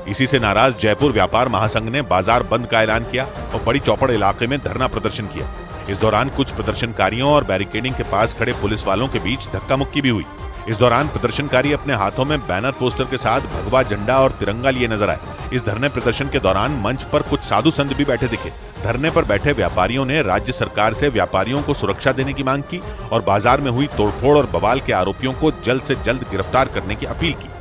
Speaker 1: इसी से नाराज जयपुर व्यापार महासंघ ने बाजार बंद का ऐलान किया और बड़ी चौपड़ इलाके में धरना प्रदर्शन किया। इस दौरान कुछ प्रदर्शनकारियों और बैरिकेडिंग के पास खड़े पुलिस वालों के बीच धक्का मुक्की भी हुई। इस दौरान प्रदर्शनकारी अपने हाथों में बैनर पोस्टर के साथ भगवा झंडा और तिरंगा लिए नजर आए। इस धरने प्रदर्शन के दौरान मंच पर कुछ साधु संत भी बैठे दिखे। धरने पर बैठे व्यापारियों ने राज्य सरकार से व्यापारियों को सुरक्षा देने की मांग की और बाजार में हुई तोड़फोड़ और बवाल के आरोपियों को जल्द से जल्द गिरफ्तार करने की अपील की।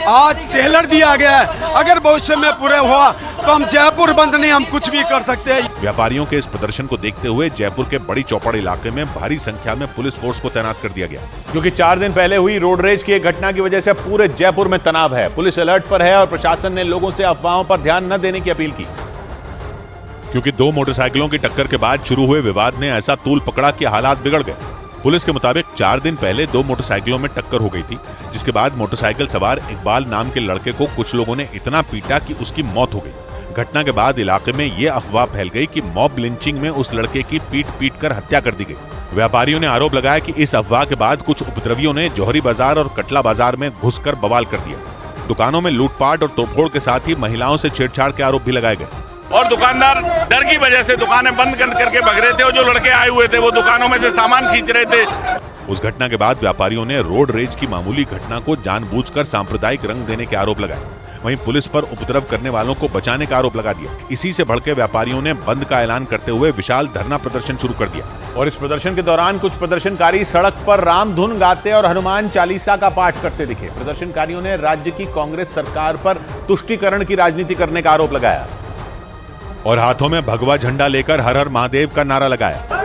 Speaker 11: आज टेलर दिया गया है, अगर भविष्य में पूरे हुआ तो हम जयपुर बंद नहीं, हम कुछ भी कर सकते हैं।
Speaker 1: व्यापारियों के इस प्रदर्शन को देखते हुए जयपुर के बड़ी चौपड़ इलाके में भारी संख्या में पुलिस फोर्स को तैनात कर दिया गया,
Speaker 6: क्योंकि 4 दिन पहले हुई रोड रेज की एक घटना की वजह से पूरे जयपुर में तनाव है। पुलिस अलर्ट पर है और प्रशासन ने लोगों से अफवाहों पर ध्यान न देने की अपील की,
Speaker 1: क्योंकि 2 मोटरसाइकिलों की टक्कर के बाद शुरू हुए विवाद ने ऐसा तूल पकड़ा कि हालात बिगड़ गए। पुलिस के मुताबिक 4 दिन पहले 2 मोटरसाइकिलों में टक्कर हो गई थी, जिसके बाद मोटरसाइकिल सवार इकबाल नाम के लड़के को कुछ लोगों ने इतना पीटा कि उसकी मौत हो गई। घटना के बाद इलाके में ये अफवाह फैल गई कि मॉब लिंचिंग में उस लड़के की पीट कर हत्या कर दी गई। व्यापारियों ने आरोप लगाया कि इस अफवाह के बाद कुछ उपद्रवियों ने जौहरी बाजार और कटला बाजार में घुसकर बवाल कर दिया। दुकानों में लूटपाट और तोड़फोड़ के साथ ही महिलाओं से छेड़छाड़ के आरोप भी लगाए गए
Speaker 4: और दुकानदार डर की वजह से दुकानें बंद करके भग रहे थे और जो लड़के आए हुए थे वो दुकानों में से सामान खींच रहे थे।
Speaker 1: उस घटना के बाद व्यापारियों ने रोड रेज की मामूली घटना को जानबूझकर सांप्रदायिक रंग देने के आरोप लगाए। वहीं पुलिस पर उपद्रव करने वालों को बचाने का आरोप लगा दिया। इसी से भड़के व्यापारियों ने बंद का ऐलान करते हुए विशाल धरना प्रदर्शन शुरू कर दिया।
Speaker 6: और इस प्रदर्शन के दौरान कुछ प्रदर्शनकारी सड़क पर राम धुन गाते और हनुमान चालीसा का पाठ करते दिखे। प्रदर्शनकारियों ने राज्य की कांग्रेस सरकार पर तुष्टीकरण की राजनीति करने का आरोप लगाया
Speaker 1: और हाथों में भगवा झंडा लेकर हर हर महादेव का नारा लगाया।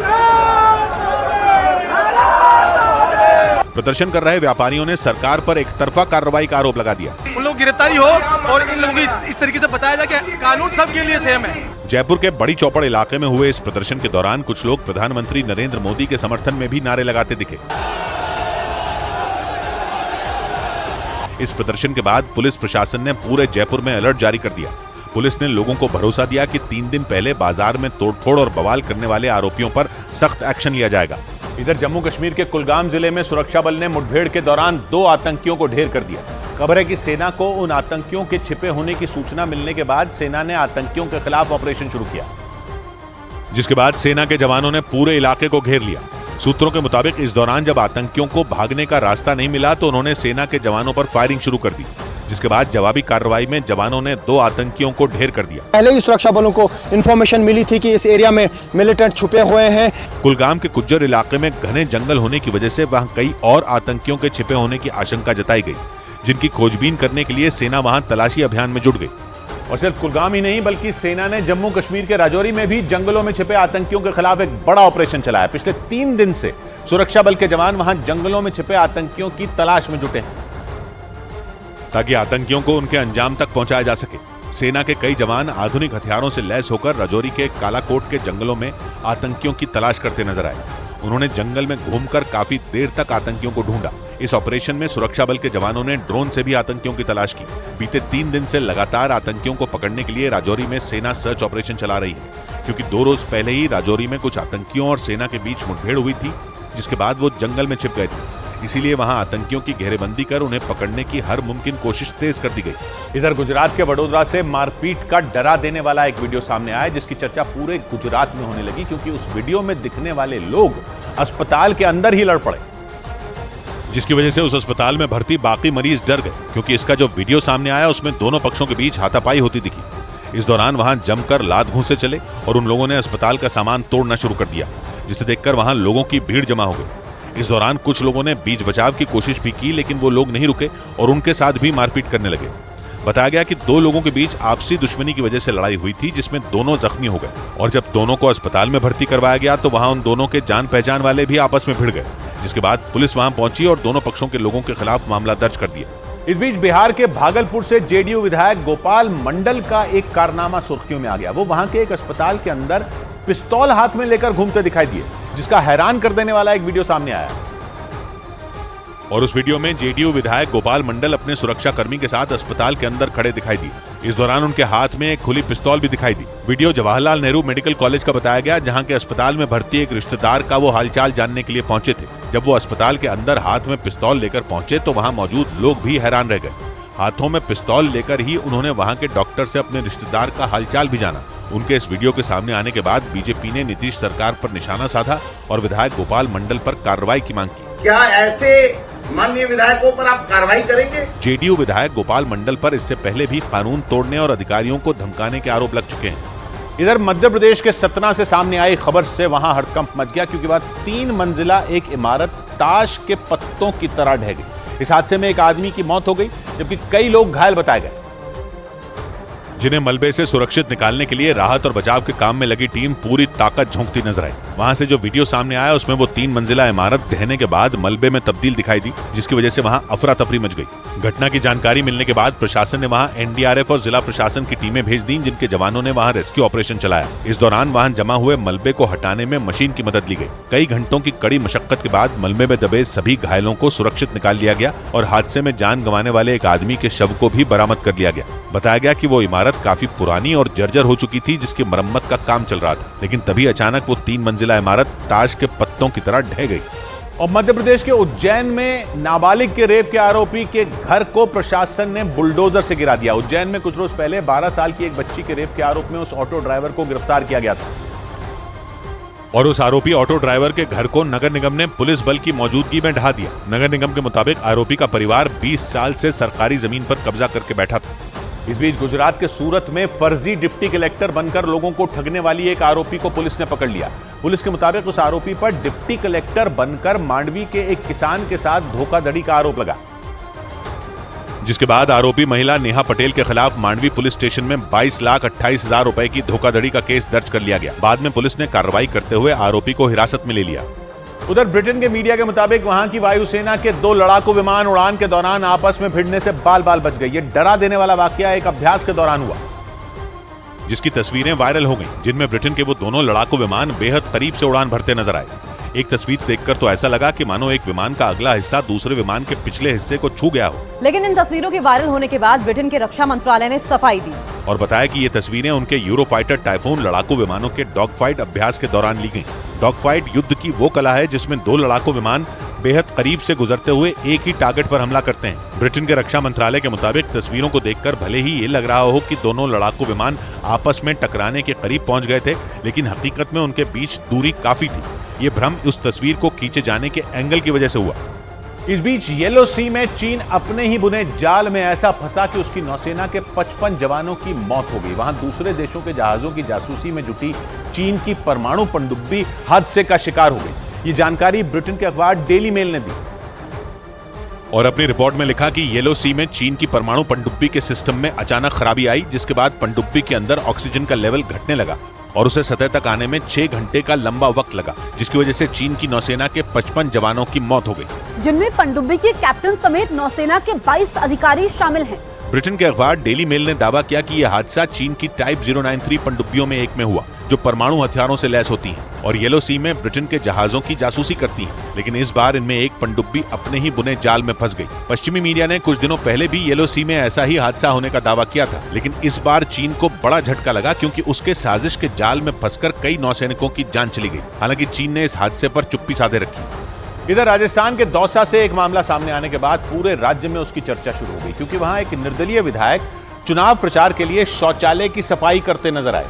Speaker 1: प्रदर्शन कर रहे व्यापारियों ने सरकार पर एक तरफा कार्रवाई का आरोप लगा दिया।
Speaker 11: उन लोग गिरफ्तारी हो और इन लोगों की इस तरीके से बताया जाए कि कानून सबके लिए सेम है।
Speaker 1: जयपुर के बड़ी चौपड़ इलाके में हुए इस प्रदर्शन के दौरान कुछ लोग प्रधानमंत्री नरेंद्र मोदी के समर्थन में भी नारे लगाते दिखे। इस प्रदर्शन के बाद पुलिस प्रशासन ने पूरे जयपुर में अलर्ट जारी कर दिया। पुलिस ने लोगों को भरोसा दिया कि 3 दिन पहले बाजार में तोड़फोड़ और बवाल करने वाले आरोपियों पर सख्त एक्शन लिया जाएगा।
Speaker 6: इधर जम्मू कश्मीर के कुलगाम जिले में सुरक्षा बल ने मुठभेड़ के दौरान 2 आतंकियों को ढेर कर दिया। खबर है कि सेना को उन आतंकियों के छिपे होने की सूचना मिलने के बाद सेना ने आतंकियों के खिलाफ ऑपरेशन शुरू किया,
Speaker 1: जिसके बाद सेना के जवानों ने पूरे इलाके को घेर लिया। सूत्रों के मुताबिक इस दौरान जब आतंकियों को भागने का रास्ता नहीं मिला तो उन्होंने सेना के जवानों पर फायरिंग शुरू कर दी, जिसके बाद जवाबी कार्रवाई में जवानों ने 2 आतंकियों को ढेर कर दिया।
Speaker 2: पहले ही सुरक्षा बलों को इंफॉर्मेशन मिली थी कि इस एरिया में मिलिटेंट छुपे हुए हैं।
Speaker 1: कुलगाम के कुज्जर इलाके में घने जंगल होने की वजह से वहां कई और आतंकियों के छिपे होने की आशंका जताई गई, जिनकी खोजबीन करने के लिए सेना वहां तलाशी अभियान में जुट गई।
Speaker 6: और सिर्फ कुलगाम ही नहीं बल्कि सेना ने जम्मू कश्मीर के राजौरी में भी जंगलों में छिपे आतंकियों के खिलाफ एक बड़ा ऑपरेशन चलाया। पिछले 3 दिन से सुरक्षा बल के जवान वहां जंगलों में छिपे आतंकियों की तलाश में जुटे हैं ताकि आतंकियों को उनके अंजाम तक पहुंचाया जा सके। सेना के कई जवान आधुनिक हथियारों से लैस होकर राजौरी के कालाकोट के जंगलों में आतंकियों की तलाश करते नजर आए। उन्होंने जंगल में घूमकर काफी देर तक आतंकियों को ढूंढा। इस ऑपरेशन में सुरक्षा बल के जवानों ने ड्रोन से भी आतंकियों की तलाश की। बीते 3 दिन से लगातार आतंकियों को पकड़ने के लिए राजौरी में सेना सर्च ऑपरेशन चला रही है, क्योंकि 2 रोज पहले ही राजौरी में कुछ आतंकियों और सेना के बीच मुठभेड़ हुई थी, जिसके बाद वो जंगल में छिप गए थे। इसीलिए वहां आतंकियों की घेरेबंदी कर उन्हें पकड़ने की हर मुमकिन कोशिश तेज कर दी गई। इधर गुजरात के वडोदरा से मारपीट का डरा देने वाला एक वीडियो सामने आया, जिसकी चर्चा पूरे गुजरात में होने लगी, क्योंकि उस वीडियो में दिखने वाले लोग अस्पताल के अंदर ही लड़ पड़े,
Speaker 1: जिसकी वजह से उस अस्पताल में भर्ती बाकी मरीज डर गए, क्योंकि इसका जो वीडियो सामने आया उसमें दोनों पक्षों के बीच हाथापाई होती दिखी। इस दौरान वहां जमकर लात घूंसे चले और उन लोगों ने अस्पताल का सामान तोड़ना शुरू कर दिया, जिसे देखकर वहां लोगों की भीड़ जमा हो गई। इस दौरान कुछ लोगों ने बीच बचाव की कोशिश भी की, लेकिन वो लोग नहीं रुके और उनके साथ भी मारपीट करने लगे। बताया गया कि 2 लोगों के बीच आपसी दुश्मनी की वजह से लड़ाई हुई थी, जिसमें दोनों जख्मी हो गए और जब दोनों को अस्पताल में भर्ती करवाया गया तो वहां उन दोनों के जान पहचान वाले भी आपस में भिड़ गए, जिसके बाद पुलिस वहां पहुंची और दोनों पक्षों के लोगों के खिलाफ मामला दर्ज कर दिया।
Speaker 6: इस बीच बिहार के भागलपुर से जेडीयू विधायक गोपाल मंडल का एक कारनामा सुर्खियों में आ गया। वो वहां के एक अस्पताल के अंदर पिस्तौल हाथ में लेकर घूमते दिखाई दिए, जिसका हैरान कर देने वाला एक वीडियो सामने आया।
Speaker 1: और उस वीडियो में जेडीयू विधायक गोपाल मंडल अपने सुरक्षा कर्मी के साथ अस्पताल के अंदर खड़े दिखाई दिए। इस दौरान उनके हाथ में एक खुली पिस्तौल भी दिखाई दी। Video Jawaharlal Nehru medical college का बताया गया, जहां के अस्पताल में भर्ती एक रिश्तेदार का वो हालचाल जानने के लिए पहुंचे थे। जब वो अस्पताल के अंदर हाथ में पिस्तौल लेकर पहुंचे तो वहां मौजूद लोग भी हैरान रह गए। हाथों में पिस्तौल लेकर ही उन्होंने वहां के डॉक्टर से अपने रिश्तेदार का हालचाल भी जाना। उनके इस वीडियो के सामने आने के बाद बीजेपी ने नीतीश सरकार पर निशाना साधा और विधायक गोपाल मंडल पर कार्रवाई की मांग की।
Speaker 12: क्या ऐसे माननीय विधायकों पर आप कार्रवाई करेंगे?
Speaker 1: जेडीयू विधायक गोपाल मंडल पर इससे पहले भी कानून तोड़ने और अधिकारियों को धमकाने के आरोप लग चुके हैं।
Speaker 6: इधर मध्य प्रदेश के सतना से सामने आई खबर से वहां हड़कंप मच गया, क्योंकि वह 3 मंजिला एक इमारत ताश के पत्तों की तरह ढह गई। इस हादसे में एक आदमी की मौत हो गई, जबकि कई लोग घायल बताए गए,
Speaker 1: जिन्हें मलबे से सुरक्षित निकालने के लिए राहत और बचाव के काम में लगी टीम पूरी ताकत झोंकती नजर आई। वहां से जो वीडियो सामने आया उसमें वो 3 मंजिला इमारत ढहने के बाद मलबे में तब्दील दिखाई दी, जिसकी वजह से वहां अफरा तफरी मच गई। घटना की जानकारी मिलने के बाद प्रशासन ने वहां एनडीआरएफ और जिला प्रशासन की टीमें भेज दी, जिनके जवानों ने वहां रेस्क्यू ऑपरेशन चलाया। इस दौरान वहां जमा हुए मलबे को हटाने में मशीन की मदद ली गई। कई घंटों की कड़ी मशक्कत के बाद मलबे में दबे सभी घायलों को सुरक्षित निकाल लिया गया और हादसे में जान गंवाने वाले एक आदमी के शव को भी बरामद कर लिया गया। बताया गया कि वो इमारत इमारत काफी पुरानी और जर्जर हो चुकी थी, जिसकी मरम्मत का काम चल रहा था। लेकिन तभी अचानक वो 3 मंजिला इमारत ताश के पत्तों की तरह ढह गई।
Speaker 6: और मध्य प्रदेश के उज्जैन में नाबालिग के रेप के आरोपी के घर को प्रशासन ने बुलडोजर से गिरा दिया। उज्जैन में कुछ रोज पहले 12 साल की एक बच्ची के रेप के आरोप में उस ऑटो ड्राइवर को गिरफ्तार किया गया था
Speaker 1: और उस आरोपी ऑटो ड्राइवर के घर को नगर निगम ने पुलिस बल की मौजूदगी में ढहा दिया। नगर निगम के मुताबिक आरोपी का परिवार 20 साल से सरकारी जमीन पर कब्जा करके बैठा था।
Speaker 6: इस बीच गुजरात के सूरत में फर्जी डिप्टी कलेक्टर बनकर लोगों को ठगने वाली एक आरोपी को पुलिस ने पकड़ लिया। पुलिस के मुताबिक उस आरोपी पर डिप्टी कलेक्टर बनकर मांडवी के एक किसान के साथ धोखाधड़ी का आरोप लगा,
Speaker 1: जिसके बाद आरोपी महिला नेहा पटेल के खिलाफ मांडवी पुलिस स्टेशन में 22,28,000 रुपए की धोखाधड़ी का केस दर्ज कर लिया गया। बाद में पुलिस ने कार्रवाई करते हुए आरोपी को हिरासत में ले लिया।
Speaker 6: उधर ब्रिटेन के मीडिया के मुताबिक वहां की वायुसेना के 2 लड़ाकू विमान उड़ान के दौरान आपस में भिड़ने से बाल बाल बच गए। ये डरा देने वाला वाकया एक अभ्यास के दौरान हुआ,
Speaker 1: जिसकी तस्वीरें वायरल हो गईं, जिनमें ब्रिटेन के वो दोनों लड़ाकू विमान बेहद करीब से उड़ान भरते नजर आए। एक तस्वीर देखकर तो ऐसा लगा कि मानो एक विमान का अगला हिस्सा दूसरे विमान के पिछले हिस्से को छू गया हो।
Speaker 9: लेकिन इन तस्वीरों के वायरल होने के बाद ब्रिटेन के रक्षा मंत्रालय ने सफाई दी
Speaker 1: और बताया कि ये तस्वीरें उनके यूरोफाइटर टाइफून लड़ाकू विमानों के डॉग फाइट अभ्यास के दौरान ली गईं। डॉग फाइट युद्ध की वो कला है जिसमें 2 लड़ाकू विमान बेहद करीब से गुजरते हुए एक ही टारगेट पर हमला करते हैं। ब्रिटेन के रक्षा मंत्रालय के मुताबिक तस्वीरों को देखकर भले ही ये लग रहा हो कि दोनों लड़ाकू विमान आपस में टकराने के करीब पहुंच गए थे, लेकिन हकीकत में उनके बीच दूरी काफी थी। ये भ्रम उस तस्वीर को खींचे जाने के एंगल की वजह से हुआ।
Speaker 6: इस बीच येलो सी में चीन अपने ही बुने जाल में ऐसा फंसा कि उसकी नौसेना के 55 जवानों की मौत हो गई। वहां दूसरे देशों के जहाजों की जासूसी में जुटी चीन की परमाणु पनडुब्बी हादसे का शिकार हो गई। ये जानकारी ब्रिटेन के अखबार डेली मेल ने दी
Speaker 1: और अपनी रिपोर्ट में लिखा कि येलो सी में चीन की परमाणु पनडुब्बी के सिस्टम में अचानक खराबी आई, जिसके बाद पनडुब्बी के अंदर ऑक्सीजन का लेवल घटने लगा और उसे सतह तक आने में 6 घंटे का लंबा वक्त लगा, जिसकी वजह से चीन की नौसेना के 55 जवानों की मौत हो गई,
Speaker 9: जिनमें पनडुब्बी के कैप्टन समेत नौसेना के 22 अधिकारी शामिल हैं।
Speaker 1: ब्रिटेन के अखबार डेली मेल ने दावा किया कि यह हादसा चीन की टाइप 093 पनडुब्बियों में एक में हुआ, जो परमाणु हथियारों से लैस होती हैं और येलो सी में ब्रिटेन के जहाजों की जासूसी करती हैं। लेकिन इस बार इनमें एक पनडुब्बी अपने ही बुने जाल में फंस गई। पश्चिमी मीडिया ने कुछ दिनों पहले भी येलो सी में ऐसा ही हादसा होने का दावा किया था, लेकिन इस बार चीन को बड़ा झटका लगा क्योंकि उसके साजिश के जाल में फंसकर कई नौसैनिकों की जान चली गई। हालांकि चीन ने इस हादसे पर चुप्पी साधे रखी।
Speaker 6: इधर राजस्थान के दौसा से एक मामला सामने आने के बाद पूरे राज्य में उसकी चर्चा शुरू हो गई, क्योंकि वहां एक निर्दलीय विधायक चुनाव प्रचार के लिए शौचालय की सफाई करते नजर आए।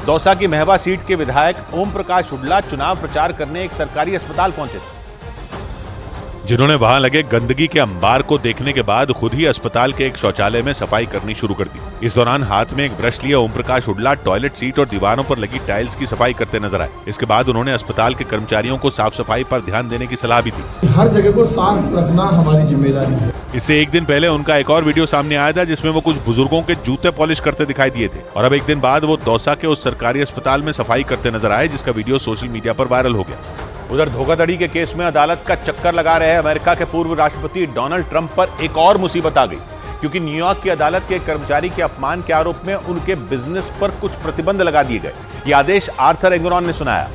Speaker 6: दौसा की महवा सीट के विधायक ओम प्रकाश हुड्डा चुनाव प्रचार करने एक सरकारी अस्पताल पहुंचे थे,
Speaker 1: जिन्होंने वहां लगे गंदगी के अंबार को देखने के बाद खुद ही अस्पताल के एक शौचालय में सफाई करनी शुरू कर दी। इस दौरान हाथ में एक ब्रश लिए ओम प्रकाश हुड्डा टॉयलेट सीट और दीवारों पर लगी टाइल्स की सफाई करते नजर आए। इसके बाद उन्होंने अस्पताल के कर्मचारियों को साफ सफाई पर ध्यान देने की सलाह भी दी।
Speaker 13: हर जगह को साफ रखना हमारी जिम्मेदारी है।
Speaker 1: इससे एक दिन पहले उनका एक और वीडियो सामने आया था, जिसमें वो कुछ बुजुर्गों के जूते पॉलिश करते दिखाई दिए थे और अब एक दिन बाद वो दौसा के उस सरकारी अस्पताल में सफाई करते नजर आए, जिसका वीडियो सोशल मीडिया पर वायरल हो गया।
Speaker 6: उधर धोखाधड़ी के केस में अदालत का चक्कर लगा रहे अमेरिका के पूर्व राष्ट्रपति डोनाल्ड ट्रंप पर एक और मुसीबत आ गई, क्योंकि न्यूयॉर्क की अदालत के एक कर्मचारी के अपमान के आरोप में उनके बिजनेस पर कुछ प्रतिबंध लगा दिए गए। यह आदेश आर्थर एंगरॉन ने सुनाया,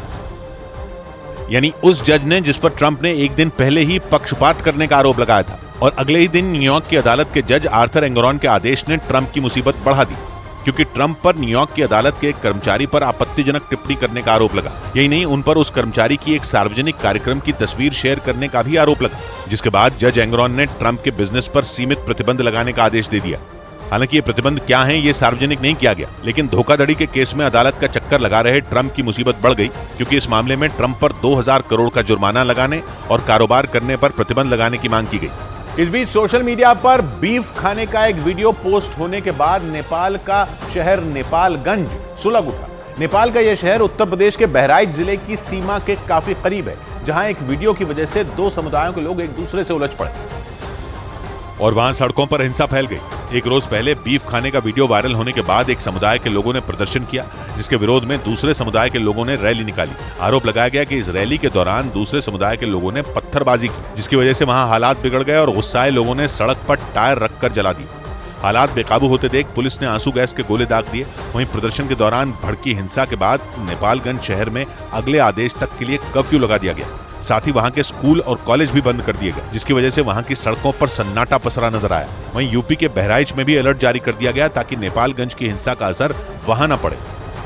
Speaker 1: यानी उस जज ने जिस पर ट्रंप ने एक दिन पहले ही पक्षपात करने का आरोप लगाया था। और अगले ही दिन न्यूयॉर्क की अदालत के जज आर्थर एंगरॉन के आदेश ने ट्रंप की मुसीबत बढ़ा दी, क्योंकि ट्रंप पर न्यूयॉर्क की अदालत के एक कर्मचारी पर आपत्तिजनक टिप्पणी करने का आरोप लगा। यही नहीं, उन पर उस कर्मचारी की एक सार्वजनिक कार्यक्रम की तस्वीर शेयर करने का भी आरोप लगा, जिसके बाद जज एंगरॉन ने ट्रंप के बिजनेस पर सीमित प्रतिबंध लगाने का आदेश दे दिया। हालांकि ये प्रतिबंध क्या हैं, ये सार्वजनिक नहीं किया गया, लेकिन धोखाधड़ी के केस में अदालत का चक्कर लगा रहे ट्रंप की मुसीबत बढ़ गई, क्योंकि इस मामले में ट्रंप पर 2000 करोड़ का जुर्माना लगाने और कारोबार करने पर प्रतिबंध लगाने की मांग की गई।
Speaker 6: इस बीच सोशल मीडिया पर बीफ खाने का एक वीडियो पोस्ट होने के बाद नेपाल का शहर नेपालगंज सुलग उठा। नेपाल का यह शहर उत्तर प्रदेश के बहराइच जिले की सीमा के काफी करीब है, जहां एक वीडियो की वजह से 2 समुदायों के लोग एक दूसरे से उलझ पड़े
Speaker 1: और वहां सड़कों पर हिंसा फैल गई। एक रोज पहले बीफ खाने का वीडियो वायरल होने के बाद एक समुदाय के लोगों ने प्रदर्शन किया, जिसके विरोध में दूसरे समुदाय के लोगों ने रैली निकाली। आरोप लगाया गया कि इस रैली के दौरान दूसरे समुदाय के लोगों ने पत्थरबाजी की, जिसकी वजह से वहां हालात बिगड़ गए और गुस्साए लोगों ने सड़क पर टायर रखकर जला दिए। हालात बेकाबू होते देख पुलिस ने आंसू गैस के गोले दाग दिए। वहीं प्रदर्शन के दौरान भड़की हिंसा के बाद नेपालगंज शहर में अगले आदेश तक के लिए कर्फ्यू लगा दिया गया। साथ ही वहां के स्कूल और कॉलेज भी बंद कर दिए गए, जिसकी वजह से वहां की सड़कों पर सन्नाटा पसरा नजर आया। वहीं यूपी के बहराइच में भी अलर्ट जारी कर दिया गया ताकि नेपालगंज की हिंसा का असर वहां न पड़े,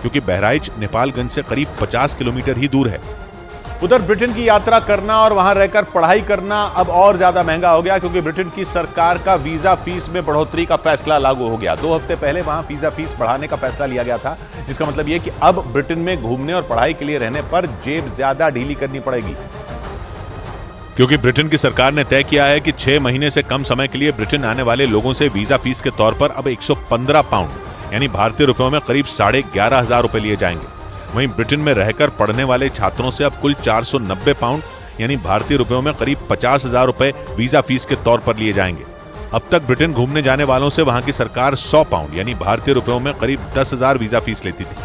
Speaker 1: क्योंकि बहराइच नेपालगंज से करीब 50 किलोमीटर ही दूर है।
Speaker 6: उधर ब्रिटेन की यात्रा करना और वहां रहकर पढ़ाई करना अब और ज्यादा महंगा हो गया, क्योंकि ब्रिटेन की सरकार का वीजा फीस में बढ़ोतरी का फैसला लागू हो गया। 2 हफ्ते पहले वहां वीजा फीस बढ़ाने का फैसला लिया गया था, जिसका मतलब यह कि अब ब्रिटेन में घूमने और पढ़ाई के लिए रहने पर जेब ज्यादा ढीली करनी पड़ेगी,
Speaker 1: क्योंकि ब्रिटेन की सरकार ने तय किया है कि 6 महीने से कम समय के लिए ब्रिटेन आने वाले लोगों से वीजा फीस के तौर पर अब 115 पाउंड यानी भारतीय रुपयों में करीब 11,500 रुपए लिए जाएंगे। वहीं ब्रिटेन में रहकर पढ़ने वाले छात्रों से अब कुल 490 पाउंड यानी भारतीय रुपयों में करीब 50,000 रुपए वीजा फीस के तौर पर लिए जाएंगे। अब तक ब्रिटेन घूमने जाने वालों से वहां की सरकार 100 पाउंड यानी भारतीय रुपयों में करीब 10,000 वीजा फीस लेती थी,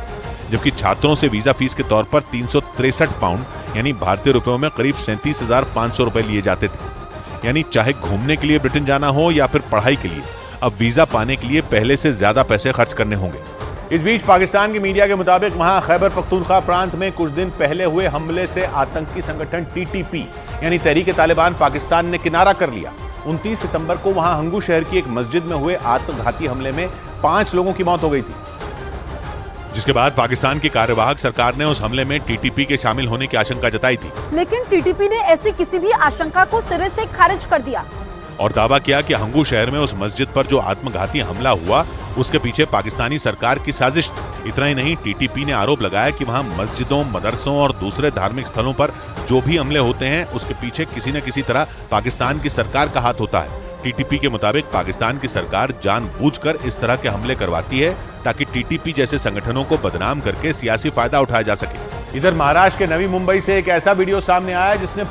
Speaker 1: जबकि छात्रों से वीजा फीस के तौर पर 363 पाउंड यानी भारतीय रुपयों में करीब 37,500 रुपए लिए जाते थे। यानी चाहे घूमने के लिए ब्रिटेन जाना हो या फिर पढ़ाई के लिए, अब वीजा पाने के लिए पहले से ज्यादा पैसे खर्च करने होंगे।
Speaker 6: इस बीच पाकिस्तान की मीडिया के मुताबिक वहां खैबर पख्तूनख्वा प्रांत में कुछ दिन पहले हुए हमले से आतंकी संगठन टीटीपी यानी तहरीक-ए-तालिबान पाकिस्तान ने किनारा कर लिया। 29 सितंबर को वहां हंगू शहर की एक मस्जिद में हुए आत्मघाती हमले में 5 लोगों की मौत हो गई थी,
Speaker 1: जिसके बाद पाकिस्तान की कार्यवाहक सरकार ने उस हमले में टीटीपी के शामिल होने की आशंका जताई थी,
Speaker 9: लेकिन टीटीपी ने ऐसी किसी भी आशंका को सिरे से खारिज कर दिया
Speaker 1: और दावा किया कि हंगू शहर में उस मस्जिद पर जो आत्मघाती हमला हुआ उसके पीछे पाकिस्तानी सरकार की साजिश थी। इतना ही नहीं, टीटीपी ने आरोप लगाया कि वहां मस्जिदों, मदरसों और दूसरे धार्मिक स्थलों पर जो भी हमले होते हैं उसके पीछे किसी न किसी तरह पाकिस्तान की सरकार का हाथ होता है। टीटीपी के मुताबिक पाकिस्तान की सरकार जानबूझकर इस तरह के हमले करवाती है ताकि टीटीपी जैसे संगठनों को बदनाम करके सियासी फायदा उठाया जा सके।
Speaker 6: इधर महाराष्ट्र के नवी मुंबई से एक ऐसा वीडियो सामने आया जिसने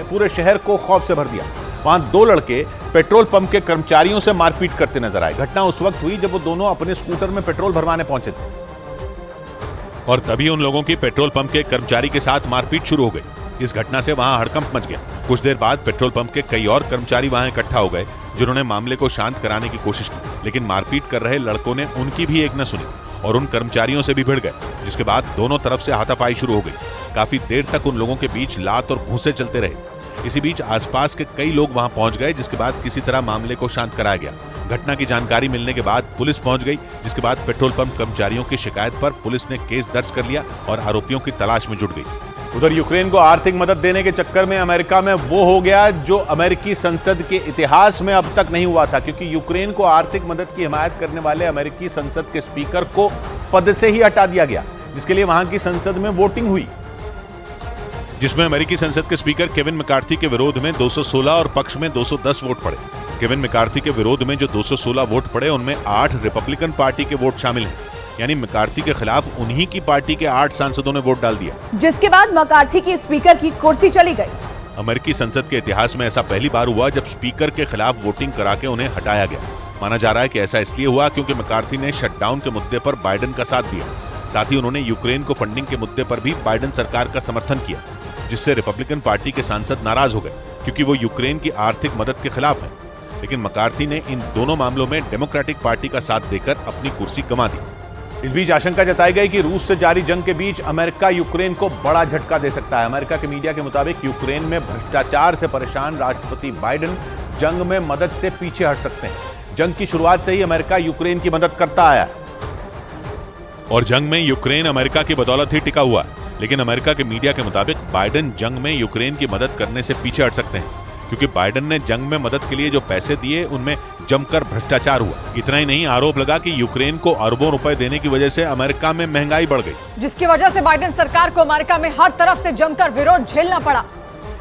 Speaker 6: पूरे शहर को खौफ से भर दिया। वहां 2 लड़के पेट्रोल पंप के कर्मचारियों से मारपीट करते नजर आए। घटना उस वक्त हुई जब वो दोनों अपने स्कूटर में पेट्रोल भरवाने पहुंचे थे
Speaker 1: और तभी उन लोगों की पेट्रोल पंप के कर्मचारी के साथ मारपीट शुरू हो गई। इस घटना से वहां हड़कंप मच गया। कुछ देर बाद पेट्रोल पंप के कई और कर्मचारी वहां इकट्ठा हो गए, जिन्होंने मामले को शांत कराने की कोशिश की, लेकिन मारपीट कर रहे लड़कों ने उनकी भी एक न सुनी और उन कर्मचारियों से भी भिड़ गए, जिसके बाद दोनों तरफ से हाथापाई शुरू हो गई। काफी देर तक उन लोगों के बीच लात और घूंसे चलते रहे। इसी बीच आसपास के कई लोग वहां पहुंच गए, जिसके बाद किसी तरह मामले को शांत कराया गया। घटना की जानकारी मिलने के बाद पुलिस पहुंच गई, जिसके बाद पेट्रोल पंप कर्मचारियों की शिकायत पर पुलिस ने केस दर्ज कर लिया और आरोपियों की तलाश में जुट गई।
Speaker 6: उधर यूक्रेन को आर्थिक मदद देने के चक्कर में अमेरिका में वो हो गया जो अमेरिकी संसद के इतिहास में अब तक नहीं हुआ था, क्योंकि यूक्रेन को आर्थिक मदद की हिमायत करने वाले अमेरिकी संसद के स्पीकर को पद से ही हटा दिया गया, जिसके लिए वहां की संसद में वोटिंग हुई,
Speaker 1: जिसमें अमेरिकी संसद के स्पीकर केविन मैकार्थी के विरोध में 216 और पक्ष में 210 वोट पड़े। केविन मैकार्थी के विरोध में जो 216 वोट पड़े उनमें 8 रिपब्लिकन पार्टी के वोट शामिल हैं, यानी मैकार्थी के खिलाफ उन्हीं की पार्टी के 8 सांसदों ने वोट डाल दिया,
Speaker 9: जिसके बाद मैकार्थी की स्पीकर की कुर्सी चली गई।
Speaker 1: अमेरिकी संसद के इतिहास में ऐसा पहली बार हुआ जब स्पीकर के खिलाफ वोटिंग करा के उन्हें हटाया गया। माना जा रहा है कि ऐसा इसलिए हुआ क्योंकि मैकार्थी ने शटडाउन के मुद्दे पर बाइडेन का साथ दिया। साथ ही उन्होंने यूक्रेन को फंडिंग के मुद्दे पर भी बाइडेन सरकार का समर्थन किया, जिससे रिपब्लिकन पार्टी के सांसद नाराज हो गए क्योंकि वो यूक्रेन की आर्थिक मदद के खिलाफ हैं। लेकिन मैकार्थी ने इन दोनों मामलों में डेमोक्रेटिक पार्टी का साथ देकर अपनी कुर्सी गंवा दी।
Speaker 6: इस बीच आशंका जताई गई कि रूस से जारी जंग के बीच अमेरिका यूक्रेन को बड़ा झटका दे सकता है। अमेरिका के मीडिया के मुताबिक यूक्रेन में भ्रष्टाचार से परेशान राष्ट्रपति बाइडेन जंग में मदद से पीछे हट सकते हैं। जंग की शुरुआत से ही अमेरिका यूक्रेन की मदद करता आया है
Speaker 1: और जंग में यूक्रेन अमेरिका की बदौलत ही टिका हुआ है। लेकिन अमेरिका के मीडिया के मुताबिक बाइडेन जंग में यूक्रेन की मदद करने से पीछे हट सकते हैं, क्योंकि बाइडेन ने जंग में मदद के लिए जो पैसे दिए उनमें जमकर भ्रष्टाचार हुआ। इतना ही नहीं, आरोप लगा कि यूक्रेन को अरबों रुपए देने की वजह से अमेरिका में महंगाई बढ़ गई,
Speaker 9: जिसकी वजह से बाइडेन सरकार को अमेरिका में हर तरफ से जमकर विरोध झेलना पड़ा।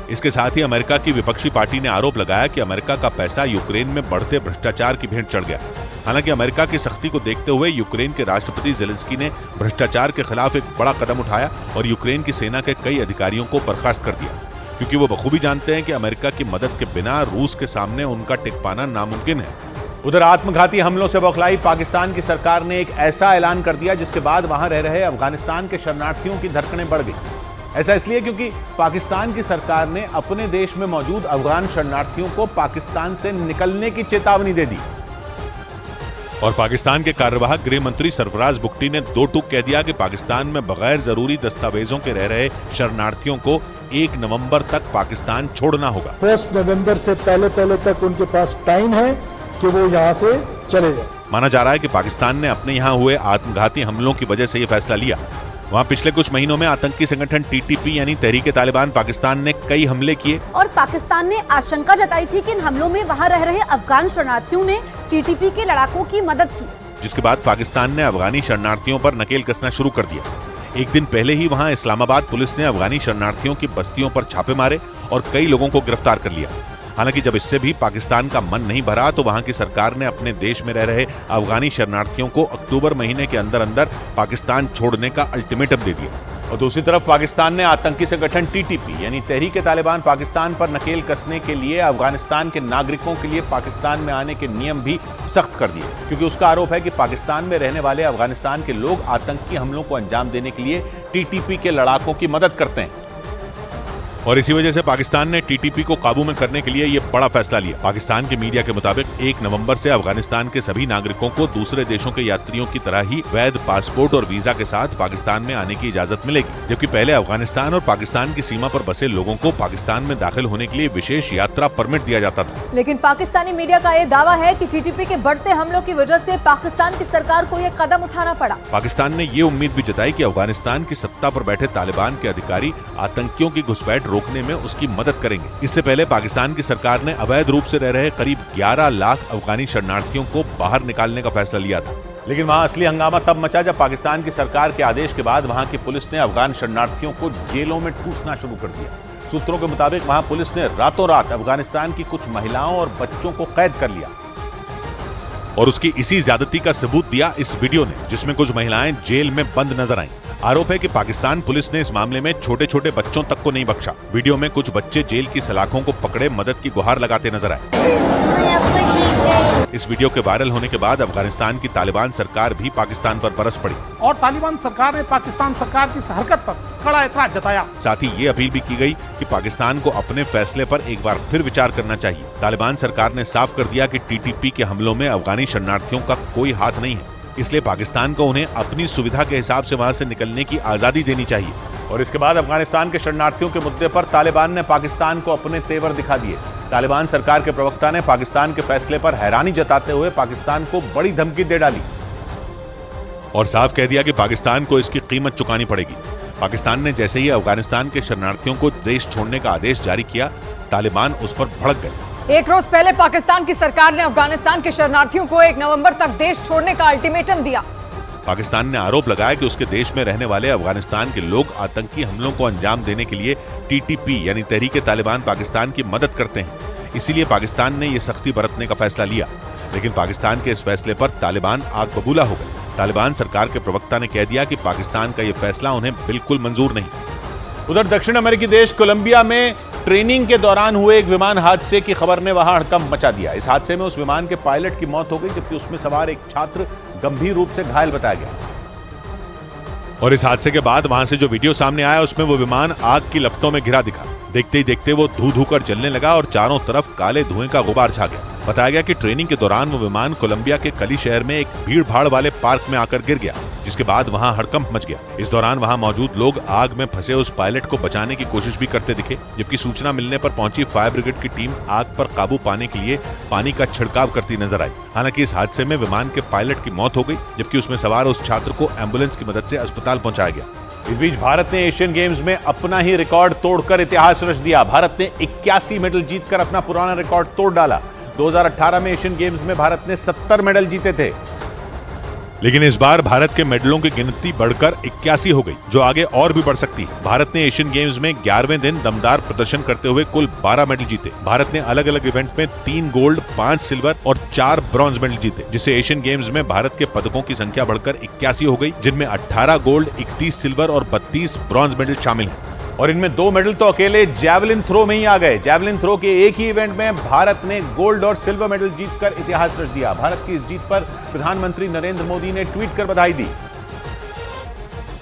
Speaker 1: इसके साथ ही अमेरिका की विपक्षी पार्टी ने आरोप लगाया कि अमेरिका का पैसा यूक्रेन में बढ़ते भ्रष्टाचार की भेंट चढ़ गया। हालांकि अमेरिका की सख्ती को देखते हुए यूक्रेन के राष्ट्रपति ज़ेलेंस्की ने भ्रष्टाचार के खिलाफ एक बड़ा कदम उठाया और यूक्रेन की सेना के कई अधिकारियों को बर्खास्त कर दिया, क्योंकि वो बखूबी जानते हैं कि अमेरिका की मदद के बिना रूस के सामने उनका टिक पाना नामुमकिन है।
Speaker 6: उधर आत्मघाती हमलों से बौखलाई पाकिस्तान की सरकार ने एक ऐसा ऐलान कर दिया जिसके बाद वहां रह रहे अफगानिस्तान के शरणार्थियों की धड़कनें बढ़ गई। ऐसा इसलिए क्योंकि पाकिस्तान की सरकार ने अपने देश में मौजूद अफगान शरणार्थियों को पाकिस्तान से निकलने की चेतावनी दे दी
Speaker 1: और पाकिस्तान के कार्यवाहक गृह मंत्री सरफराज बुगटी ने 2 टूक कह दिया कि पाकिस्तान में बगैर जरूरी दस्तावेजों के रह रहे शरणार्थियों को 1 नवंबर तक पाकिस्तान छोड़ना होगा।
Speaker 13: 1 नवंबर से पहले तक उनके पास टाइम है कि वो यहाँ से चले जाए।
Speaker 1: माना जा रहा है कि पाकिस्तान ने अपने यहाँ हुए आत्मघाती हमलों की वजह से ये फैसला लिया। वहाँ पिछले कुछ महीनों में आतंकी संगठन टीटीपी यानी तहरीक तालिबान पाकिस्तान ने कई हमले किए
Speaker 9: और पाकिस्तान ने आशंका जताई थी कि इन हमलों में वहाँ रह रहे अफगान शरणार्थियों ने टीटीपी के लड़ाकों की मदद की,
Speaker 1: जिसके बाद पाकिस्तान ने अफगानी शरणार्थियों पर नकेल कसना शुरू कर दिया। एक दिन पहले ही वहाँ इस्लामाबाद पुलिस ने अफगानी शरणार्थियों की बस्तियों पर छापे मारे और कई लोगों को गिरफ्तार कर लिया। हालांकि जब इससे भी पाकिस्तान का मन नहीं भरा तो वहां की सरकार ने अपने देश में रह रहे अफगानी शरणार्थियों को अक्टूबर महीने के अंदर अंदर पाकिस्तान छोड़ने का अल्टीमेटम दे दिया।
Speaker 6: और दूसरी तरफ पाकिस्तान ने आतंकी संगठन टीटीपी यानी तहरीक तालिबान पाकिस्तान पर नकेल कसने के लिए अफगानिस्तान के नागरिकों के लिए पाकिस्तान में आने के नियम भी सख्त कर दिए, क्योंकि उसका आरोप है कि पाकिस्तान में रहने वाले अफगानिस्तान के लोग आतंकी हमलों को अंजाम देने के लिए टीटीपी के लड़ाकों की मदद करते हैं।
Speaker 1: और इसी वजह से पाकिस्तान ने टीटीपी को काबू में करने के लिए यह बड़ा फैसला लिया। पाकिस्तान के मीडिया के मुताबिक 1 नवंबर से अफगानिस्तान के सभी नागरिकों को दूसरे देशों के यात्रियों की तरह ही वैध पासपोर्ट और वीजा के साथ पाकिस्तान में आने की इजाजत मिलेगी, जबकि पहले अफगानिस्तान और पाकिस्तान की सीमा पर बसे लोगों को पाकिस्तान में दाखिल होने के लिए विशेष यात्रा परमिट दिया जाता था।
Speaker 9: लेकिन पाकिस्तानी मीडिया का ये दावा है कि टीटीपी के बढ़ते हमलों की वजह से पाकिस्तान की सरकार को यह कदम उठाना पड़ा।
Speaker 1: पाकिस्तान ने ये उम्मीद भी जताई कि अफगानिस्तान की सत्ता पर बैठे तालिबान के अधिकारी आतंकियों की घुसपैठ रोकने में उसकी मदद करेंगे। इससे पहले पाकिस्तान की सरकार ने अवैध रूप से रह रहे करीब 11 लाख अफगानी शरणार्थियों को बाहर निकालने का फैसला लिया था।
Speaker 6: लेकिन वहां असली हंगामा तब मचा जब पाकिस्तान की सरकार के आदेश के बाद वहां की पुलिस ने अफगान शरणार्थियों को जेलों में ठूसना शुरू कर दिया। सूत्रों के मुताबिक वहां पुलिस ने रातों रात अफगानिस्तान की कुछ महिलाओं और बच्चों को कैद कर लिया
Speaker 1: और उसकी इसी ज्यादती का सबूत दिया इस वीडियो ने, जिसमें कुछ महिलाएं जेल में बंद नजर आईं। आरोप है कि पाकिस्तान पुलिस ने इस मामले में छोटे छोटे बच्चों तक को नहीं बख्शा। वीडियो में कुछ बच्चे जेल की सलाखों को पकड़े मदद की गुहार लगाते नजर आए। इस वीडियो के वायरल होने के बाद अफगानिस्तान की तालिबान सरकार भी पाकिस्तान पर बरस पड़ी
Speaker 11: और तालिबान सरकार ने पाकिस्तान सरकार की इस हरकत पर कड़ा एतराज जताया।
Speaker 1: साथ ही ये अपील भी की गई कि पाकिस्तान को अपने फैसले पर एक बार फिर विचार करना चाहिए। तालिबान सरकार ने साफ कर दिया कि टीटीपी के हमलों में अफगानी शरणार्थियों का कोई हाथ नहीं है, इसलिए पाकिस्तान को उन्हें अपनी सुविधा के हिसाब से वहां से निकलने की आजादी देनी चाहिए।
Speaker 6: और इसके बाद अफगानिस्तान के शरणार्थियों के मुद्दे पर तालिबान ने पाकिस्तान को अपने तेवर दिखा दिए। तालिबान सरकार के प्रवक्ता ने पाकिस्तान के फैसले पर हैरानी जताते हुए पाकिस्तान को बड़ी धमकी दे डाली
Speaker 1: और साफ कह दिया कि पाकिस्तान को इसकी कीमत चुकानी पड़ेगी। पाकिस्तान ने जैसे ही अफगानिस्तान के शरणार्थियों को देश छोड़ने का आदेश जारी किया, तालिबान उस पर भड़क गए।
Speaker 9: एक रोज पहले पाकिस्तान की सरकार ने अफगानिस्तान के शरणार्थियों को 1 नवंबर तक देश छोड़ने का अल्टीमेटम दिया।
Speaker 1: पाकिस्तान ने आरोप लगाया कि उसके देश में रहने वाले अफगानिस्तान के लोग आतंकी हमलों को अंजाम देने के लिए टीटीपी यानी तहरीक तालिबान पाकिस्तान की मदद करते हैं, इसीलिए पाकिस्तान ने यह सख्ती बरतने का फैसला लिया। लेकिन पाकिस्तान के इस फैसले पर तालिबान आग बबूला हो गए। तालिबान सरकार के प्रवक्ता ने कह दिया कि पाकिस्तान का यह फैसला उन्हें बिल्कुल मंजूर नहीं।
Speaker 6: उधर दक्षिण अमेरिकी देश कोलंबिया में ट्रेनिंग के दौरान हुए एक विमान हादसे की खबर ने वहां हड़कंप मचा दिया। इस हादसे में उस विमान के पायलट की मौत हो गई, जबकि उसमें सवार एक छात्र गंभीर रूप से घायल बताया गया।
Speaker 1: और इस हादसे के बाद वहां से जो वीडियो सामने आया उसमें वो विमान आग की लपटों में घिरा दिखा। देखते ही देखते वो धू कर जलने लगा और चारों तरफ काले धुएं का गुबार छा गया। बताया गया कि ट्रेनिंग के दौरान वो विमान कोलंबिया के कली शहर में एक भीड़ भाड़ वाले पार्क में आकर गिर गया, जिसके बाद वहां हड़कंप मच गया। इस दौरान वहां मौजूद लोग आग में फंसे उस पायलट को बचाने की कोशिश भी करते दिखे, जबकि सूचना मिलने पर पहुंची फायर ब्रिगेड की टीम आग पर काबू पाने के लिए पानी का छिड़काव करती नजर आई। हालांकि इस हादसे में विमान के पायलट की मौत हो गई, जबकि उसमें सवार उस छात्र को एम्बुलेंस की मदद से अस्पताल पहुंचाया गया।
Speaker 6: इस बीच भारत ने एशियन गेम्स में अपना ही रिकॉर्ड तोड़कर इतिहास रच दिया। भारत ने 81 मेडल जीतकर अपना पुराना रिकॉर्ड तोड़ डाला। 2018 में एशियन गेम्स में भारत ने 70 मेडल जीते थे,
Speaker 1: लेकिन इस बार भारत के मेडलों की गिनती बढ़कर 81 हो गई, जो आगे और भी बढ़ सकती है। भारत ने एशियन गेम्स में 11वें दिन दमदार प्रदर्शन करते हुए कुल 12 मेडल जीते। भारत ने अलग अलग इवेंट में 3 गोल्ड, 5 सिल्वर और 4 ब्रॉन्ज मेडल जीते, जिससे एशियन गेम्स में भारत के पदकों की संख्या बढ़कर 81 हो गई, जिनमें 18 गोल्ड, 31 सिल्वर और 32 ब्रॉन्ज मेडल शामिल हैं।
Speaker 6: और इनमें 2 मेडल तो अकेले जैवलिन थ्रो में ही आ गए। जैवलिन थ्रो के एक ही इवेंट में भारत ने गोल्ड और सिल्वर मेडल जीतकर इतिहास रच दिया। भारत की इस जीत पर प्रधानमंत्री नरेंद्र मोदी ने ट्वीट कर बधाई दी।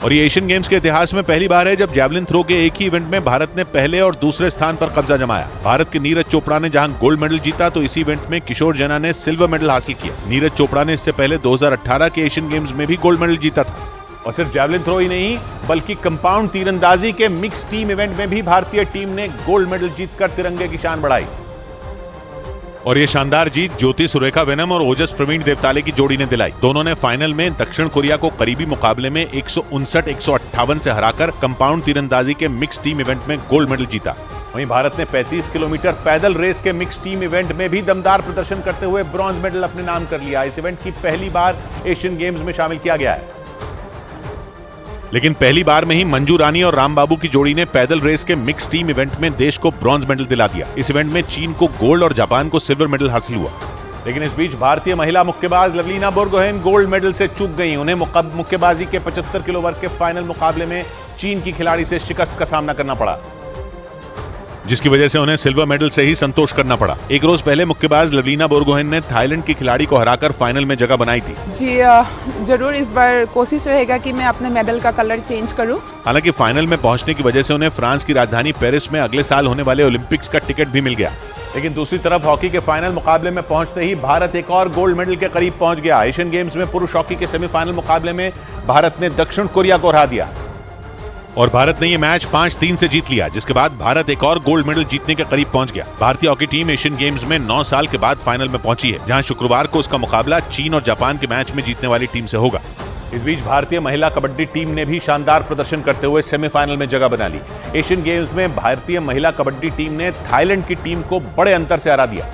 Speaker 1: और ये एशियन गेम्स के इतिहास में पहली बार है जब जैवलिन थ्रो के एक ही इवेंट में भारत ने पहले और दूसरे स्थान पर कब्जा जमाया। भारत के नीरज चोपड़ा ने जहां गोल्ड मेडल जीता, तो इसी इवेंट में किशोर जेना ने सिल्वर मेडल हासिल किया। नीरज चोपड़ा ने इससे पहले 2018 के एशियन गेम्स में भी गोल्ड मेडल जीता था।
Speaker 6: और सिर्फ जैवलिन थ्रो ही नहीं, बल्कि कंपाउंड तीरंदाजी के मिक्स टीम इवेंट में भी भारतीय टीम ने गोल्ड मेडल जीतकर तिरंगे की शान बढ़ाई।
Speaker 1: और ये शानदार जीत ज्योति सुरेखा वेनम और ओजस प्रवीण देवताले की जोड़ी ने दिलाई। दोनों ने फाइनल में दक्षिण कोरिया को करीबी मुकाबले में 159-158 से हराकर कंपाउंड तीरंदाजी के मिक्स टीम इवेंट में गोल्ड मेडल जीता।
Speaker 6: वहीं भारत ने 35 किलोमीटर पैदल रेस के मिक्स टीम इवेंट में भी दमदार प्रदर्शन करते हुए ब्रॉन्ज मेडल अपने नाम कर लिया। इस इवेंट की पहली बार एशियन गेम्स में शामिल किया गया है।
Speaker 1: लेकिन पहली बार में ही मंजू रानी और रामबाबू की जोड़ी ने पैदल रेस के मिक्स टीम इवेंट में देश को ब्रॉन्ज मेडल दिला दिया। इस इवेंट में चीन को गोल्ड और जापान को सिल्वर मेडल हासिल हुआ।
Speaker 6: लेकिन इस बीच भारतीय महिला मुक्केबाज लवलीना बोरगोहेन गोल्ड मेडल से चूक गई। उन्हें मुक्केबाजी के 75 किलो वर्ग के फाइनल मुकाबले में चीन की खिलाड़ी से शिकस्त का सामना करना पड़ा,
Speaker 1: जिसकी वजह से उन्हें सिल्वर मेडल से ही संतोष करना पड़ा। एक रोज पहले मुक्केबाज लवलीना बोरगोहेन ने थाईलैंड की खिलाड़ी को हराकर फाइनल में जगह बनाई थी।
Speaker 14: जी जरूर इस बार कोशिश रहेगा कि मैं अपने मेडल का कलर चेंज करूं।
Speaker 1: हालांकि फाइनल में पहुंचने की वजह से उन्हें फ्रांस की राजधानी पेरिस में अगले साल होने वाले ओलंपिक्स का टिकट भी मिल गया।
Speaker 6: लेकिन दूसरी तरफ हॉकी के फाइनल मुकाबले में पहुंचते ही भारत एक और गोल्ड मेडल के करीब पहुंच गया। एशियन गेम्स में पुरुष हॉकी के सेमीफाइनल मुकाबले में भारत ने दक्षिण कोरिया को हरा दिया
Speaker 1: और भारत ने यह मैच 5-3 से जीत लिया, जिसके बाद भारत एक और गोल्ड मेडल जीतने के करीब पहुंच गया। भारतीय हॉकी टीम एशियन गेम्स में 9 साल के बाद फाइनल में पहुंची है, जहां शुक्रवार को उसका मुकाबला चीन और जापान के मैच में जीतने वाली टीम से होगा।
Speaker 6: इस बीच भारतीय महिला कबड्डी टीम ने भी शानदार प्रदर्शन करते हुए सेमीफाइनल में जगह बना ली। एशियन गेम्स में भारतीय महिला कबड्डी टीम ने थाईलैंड की टीम को बड़े अंतर से हरा दिया,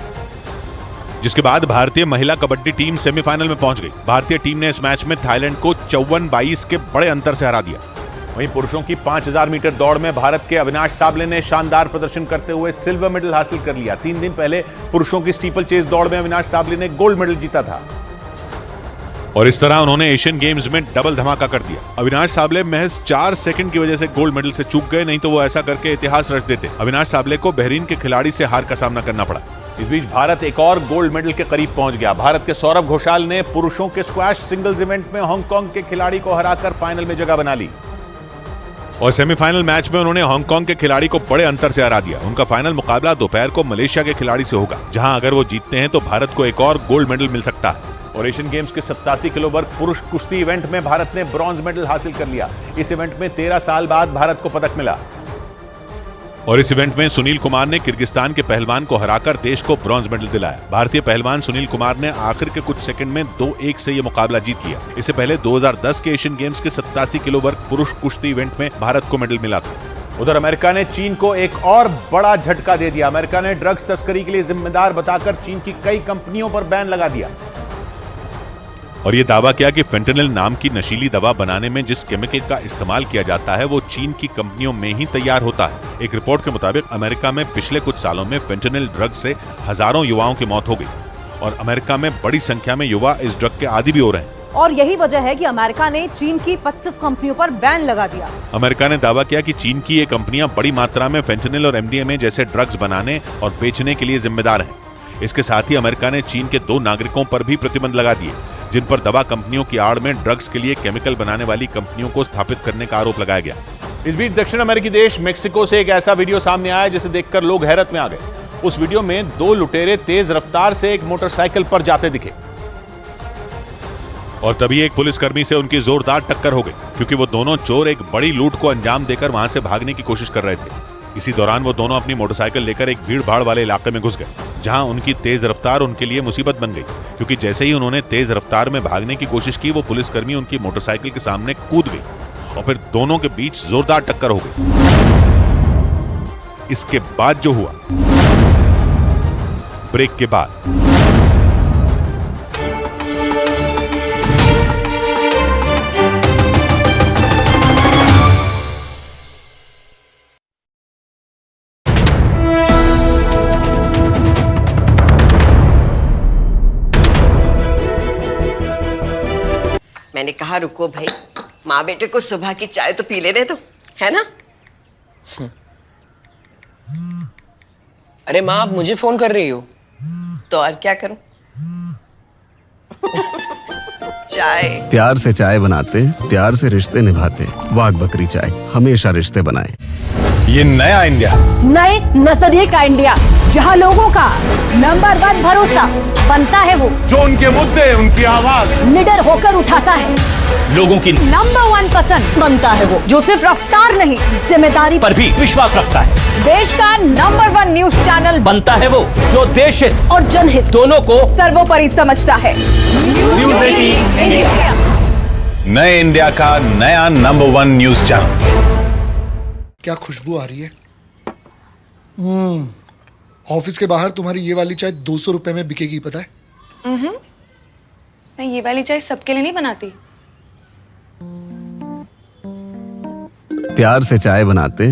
Speaker 1: जिसके बाद भारतीय महिला कबड्डी टीम सेमीफाइनल में पहुंच गई। भारतीय टीम ने इस मैच में थाईलैंड को 54-22 के बड़े अंतर से हरा दिया।
Speaker 6: वहीं पुरुषों की 5000 मीटर दौड़ में भारत के अविनाश साबले ने शानदार प्रदर्शन करते हुए सिल्वर मेडल हासिल कर लिया। 3 दिन पहले पुरुषों की स्टीपल चेज दौड़ में अविनाश साबले ने गोल्ड मेडल जीता था
Speaker 1: और इस तरह उन्होंने एशियन गेम्स में डबल धमाका कर दिया। अविनाश साबले महज 4 सेकंड की वजह से गोल्ड मेडल से चूक गए, नहीं तो वो ऐसा करके इतिहास रच देते। अविनाश साबले को बहरीन के खिलाड़ी से हार का सामना करना पड़ा।
Speaker 6: इस बीच भारत एक और गोल्ड मेडल के करीब पहुंच गया। भारत के सौरभ घोषाल ने पुरुषों के स्क्वैश सिंगल्स इवेंट में हांगकांग के खिलाड़ी को हराकर फाइनल में जगह बना ली
Speaker 1: और सेमीफाइनल मैच में उन्होंने हांगकांग के खिलाड़ी को बड़े अंतर से हरा दिया। उनका फाइनल मुकाबला दोपहर को मलेशिया के खिलाड़ी से होगा, जहां अगर वो जीतते हैं तो भारत को एक और गोल्ड मेडल मिल सकता है।
Speaker 6: और एशियन गेम्स के 87 किलो वर्ग पुरुष कुश्ती इवेंट में भारत ने ब्रॉन्ज मेडल हासिल कर लिया। इस इवेंट में 13 साल बाद भारत को पदक मिला
Speaker 1: और इस इवेंट में सुनील कुमार ने किर्गिस्तान के पहलवान को हराकर देश को ब्रॉन्ज मेडल दिलाया। भारतीय पहलवान सुनील कुमार ने आखिर के कुछ सेकंड में 2-1 से यह मुकाबला जीत लिया। इससे पहले 2010 के एशियन गेम्स के 87 किलो वर्ग पुरुष कुश्ती इवेंट में भारत को मेडल मिला था।
Speaker 6: उधर अमेरिका ने चीन को एक और बड़ा झटका दे दिया। अमेरिका ने ड्रग्स तस्करी के लिए जिम्मेदार बताकर चीन की कई कंपनियों पर बैन लगा दिया
Speaker 1: और ये दावा किया कि फेंटेनिल नाम की नशीली दवा बनाने में जिस केमिकल का इस्तेमाल किया जाता है वो चीन की कंपनियों में ही तैयार होता है। एक रिपोर्ट के मुताबिक अमेरिका में पिछले कुछ सालों में फेंटेनिल ड्रग से हजारों युवाओं की मौत हो गई और अमेरिका में बड़ी संख्या में युवा इस ड्रग के आदी भी हो रहे हैं।
Speaker 9: और यही वजह है कि अमेरिका ने चीन की 25 कंपनियों पर बैन लगा दिया।
Speaker 1: अमेरिका ने दावा किया कि चीन की ये कंपनियां बड़ी मात्रा में फेंटेनिल और एमडीएमए जैसे ड्रग्स बनाने और बेचने के लिए जिम्मेदार हैं। इसके साथ ही अमेरिका ने चीन के 2 नागरिकों पर भी प्रतिबंध लगा दिए, जिन पर दवा कंपनियों की आड़ में ड्रग्स के लिए केमिकल बनाने वाली कंपनियों को स्थापित करने का आरोप लगाया गया।
Speaker 6: इस बीच दक्षिण अमेरिकी देश मेक्सिको से एक ऐसा वीडियो सामने आया जिसे देखकर लोग हैरत में आ गए। उस वीडियो में 2 लुटेरे तेज रफ्तार से एक मोटरसाइकिल पर जाते दिखे
Speaker 1: और तभी एक पुलिसकर्मी से उनकी जोरदार टक्कर हो गई, क्योंकि वो दोनों चोर एक बड़ी लूट को अंजाम देकर वहां से भागने की कोशिश कर रहे थे। इसी दौरान वो दोनों अपनी मोटरसाइकिल लेकर एक भीड़ भाड़ वाले इलाके में घुस गए, जहां उनकी तेज रफ्तार उनके लिए मुसीबत बन गई, क्योंकि जैसे ही उन्होंने तेज रफ्तार में भागने की कोशिश की वो पुलिसकर्मी उनकी मोटरसाइकिल के सामने कूद गई और फिर दोनों के बीच जोरदार टक्कर हो गई। इसके बाद जो हुआ, ब्रेक के बाद
Speaker 15: मैंने कहा रुको भाई, माँ बेटे को सुबह की चाय तो पी लेने दो, है ना?
Speaker 16: अरे माँ, आप मुझे फोन कर रही हो?
Speaker 15: तो और क्या करूं? चाय।
Speaker 17: प्यार से चाय बनाते, प्यार से रिश्ते निभाते। वाघ बकरी चाय हमेशा रिश्ते बनाए।
Speaker 6: ये नया इंडिया,
Speaker 18: नए नजरिए का इंडिया, जहां लोगों का नंबर 1 भरोसा बनता है वो
Speaker 4: जो उनके मुद्दे, उनकी आवाज
Speaker 18: निडर होकर उठाता है, लोगों की नंबर 1 पसंद बनता है वो, जो सिर्फ रफ्तार नहीं जिम्मेदारी पर भी विश्वास रखता है। देश का नंबर 1 न्यूज चैनल बनता है वो, जो देश हित और जनहित दोनों को सर्वोपरि समझता है। न्यूज़ 18 इंडिया,
Speaker 6: नए इंडिया का नया नंबर 1 न्यूज चैनल।
Speaker 8: क्या खुशबू आ रही है। ऑफिस के बाहर तुम्हारी ये वाली चाय 200 रुपए में बिकेगी, पता है?
Speaker 16: मैं ये वाली चाय सबके लिए नहीं बनाती।
Speaker 17: प्यार से चाय बनाते,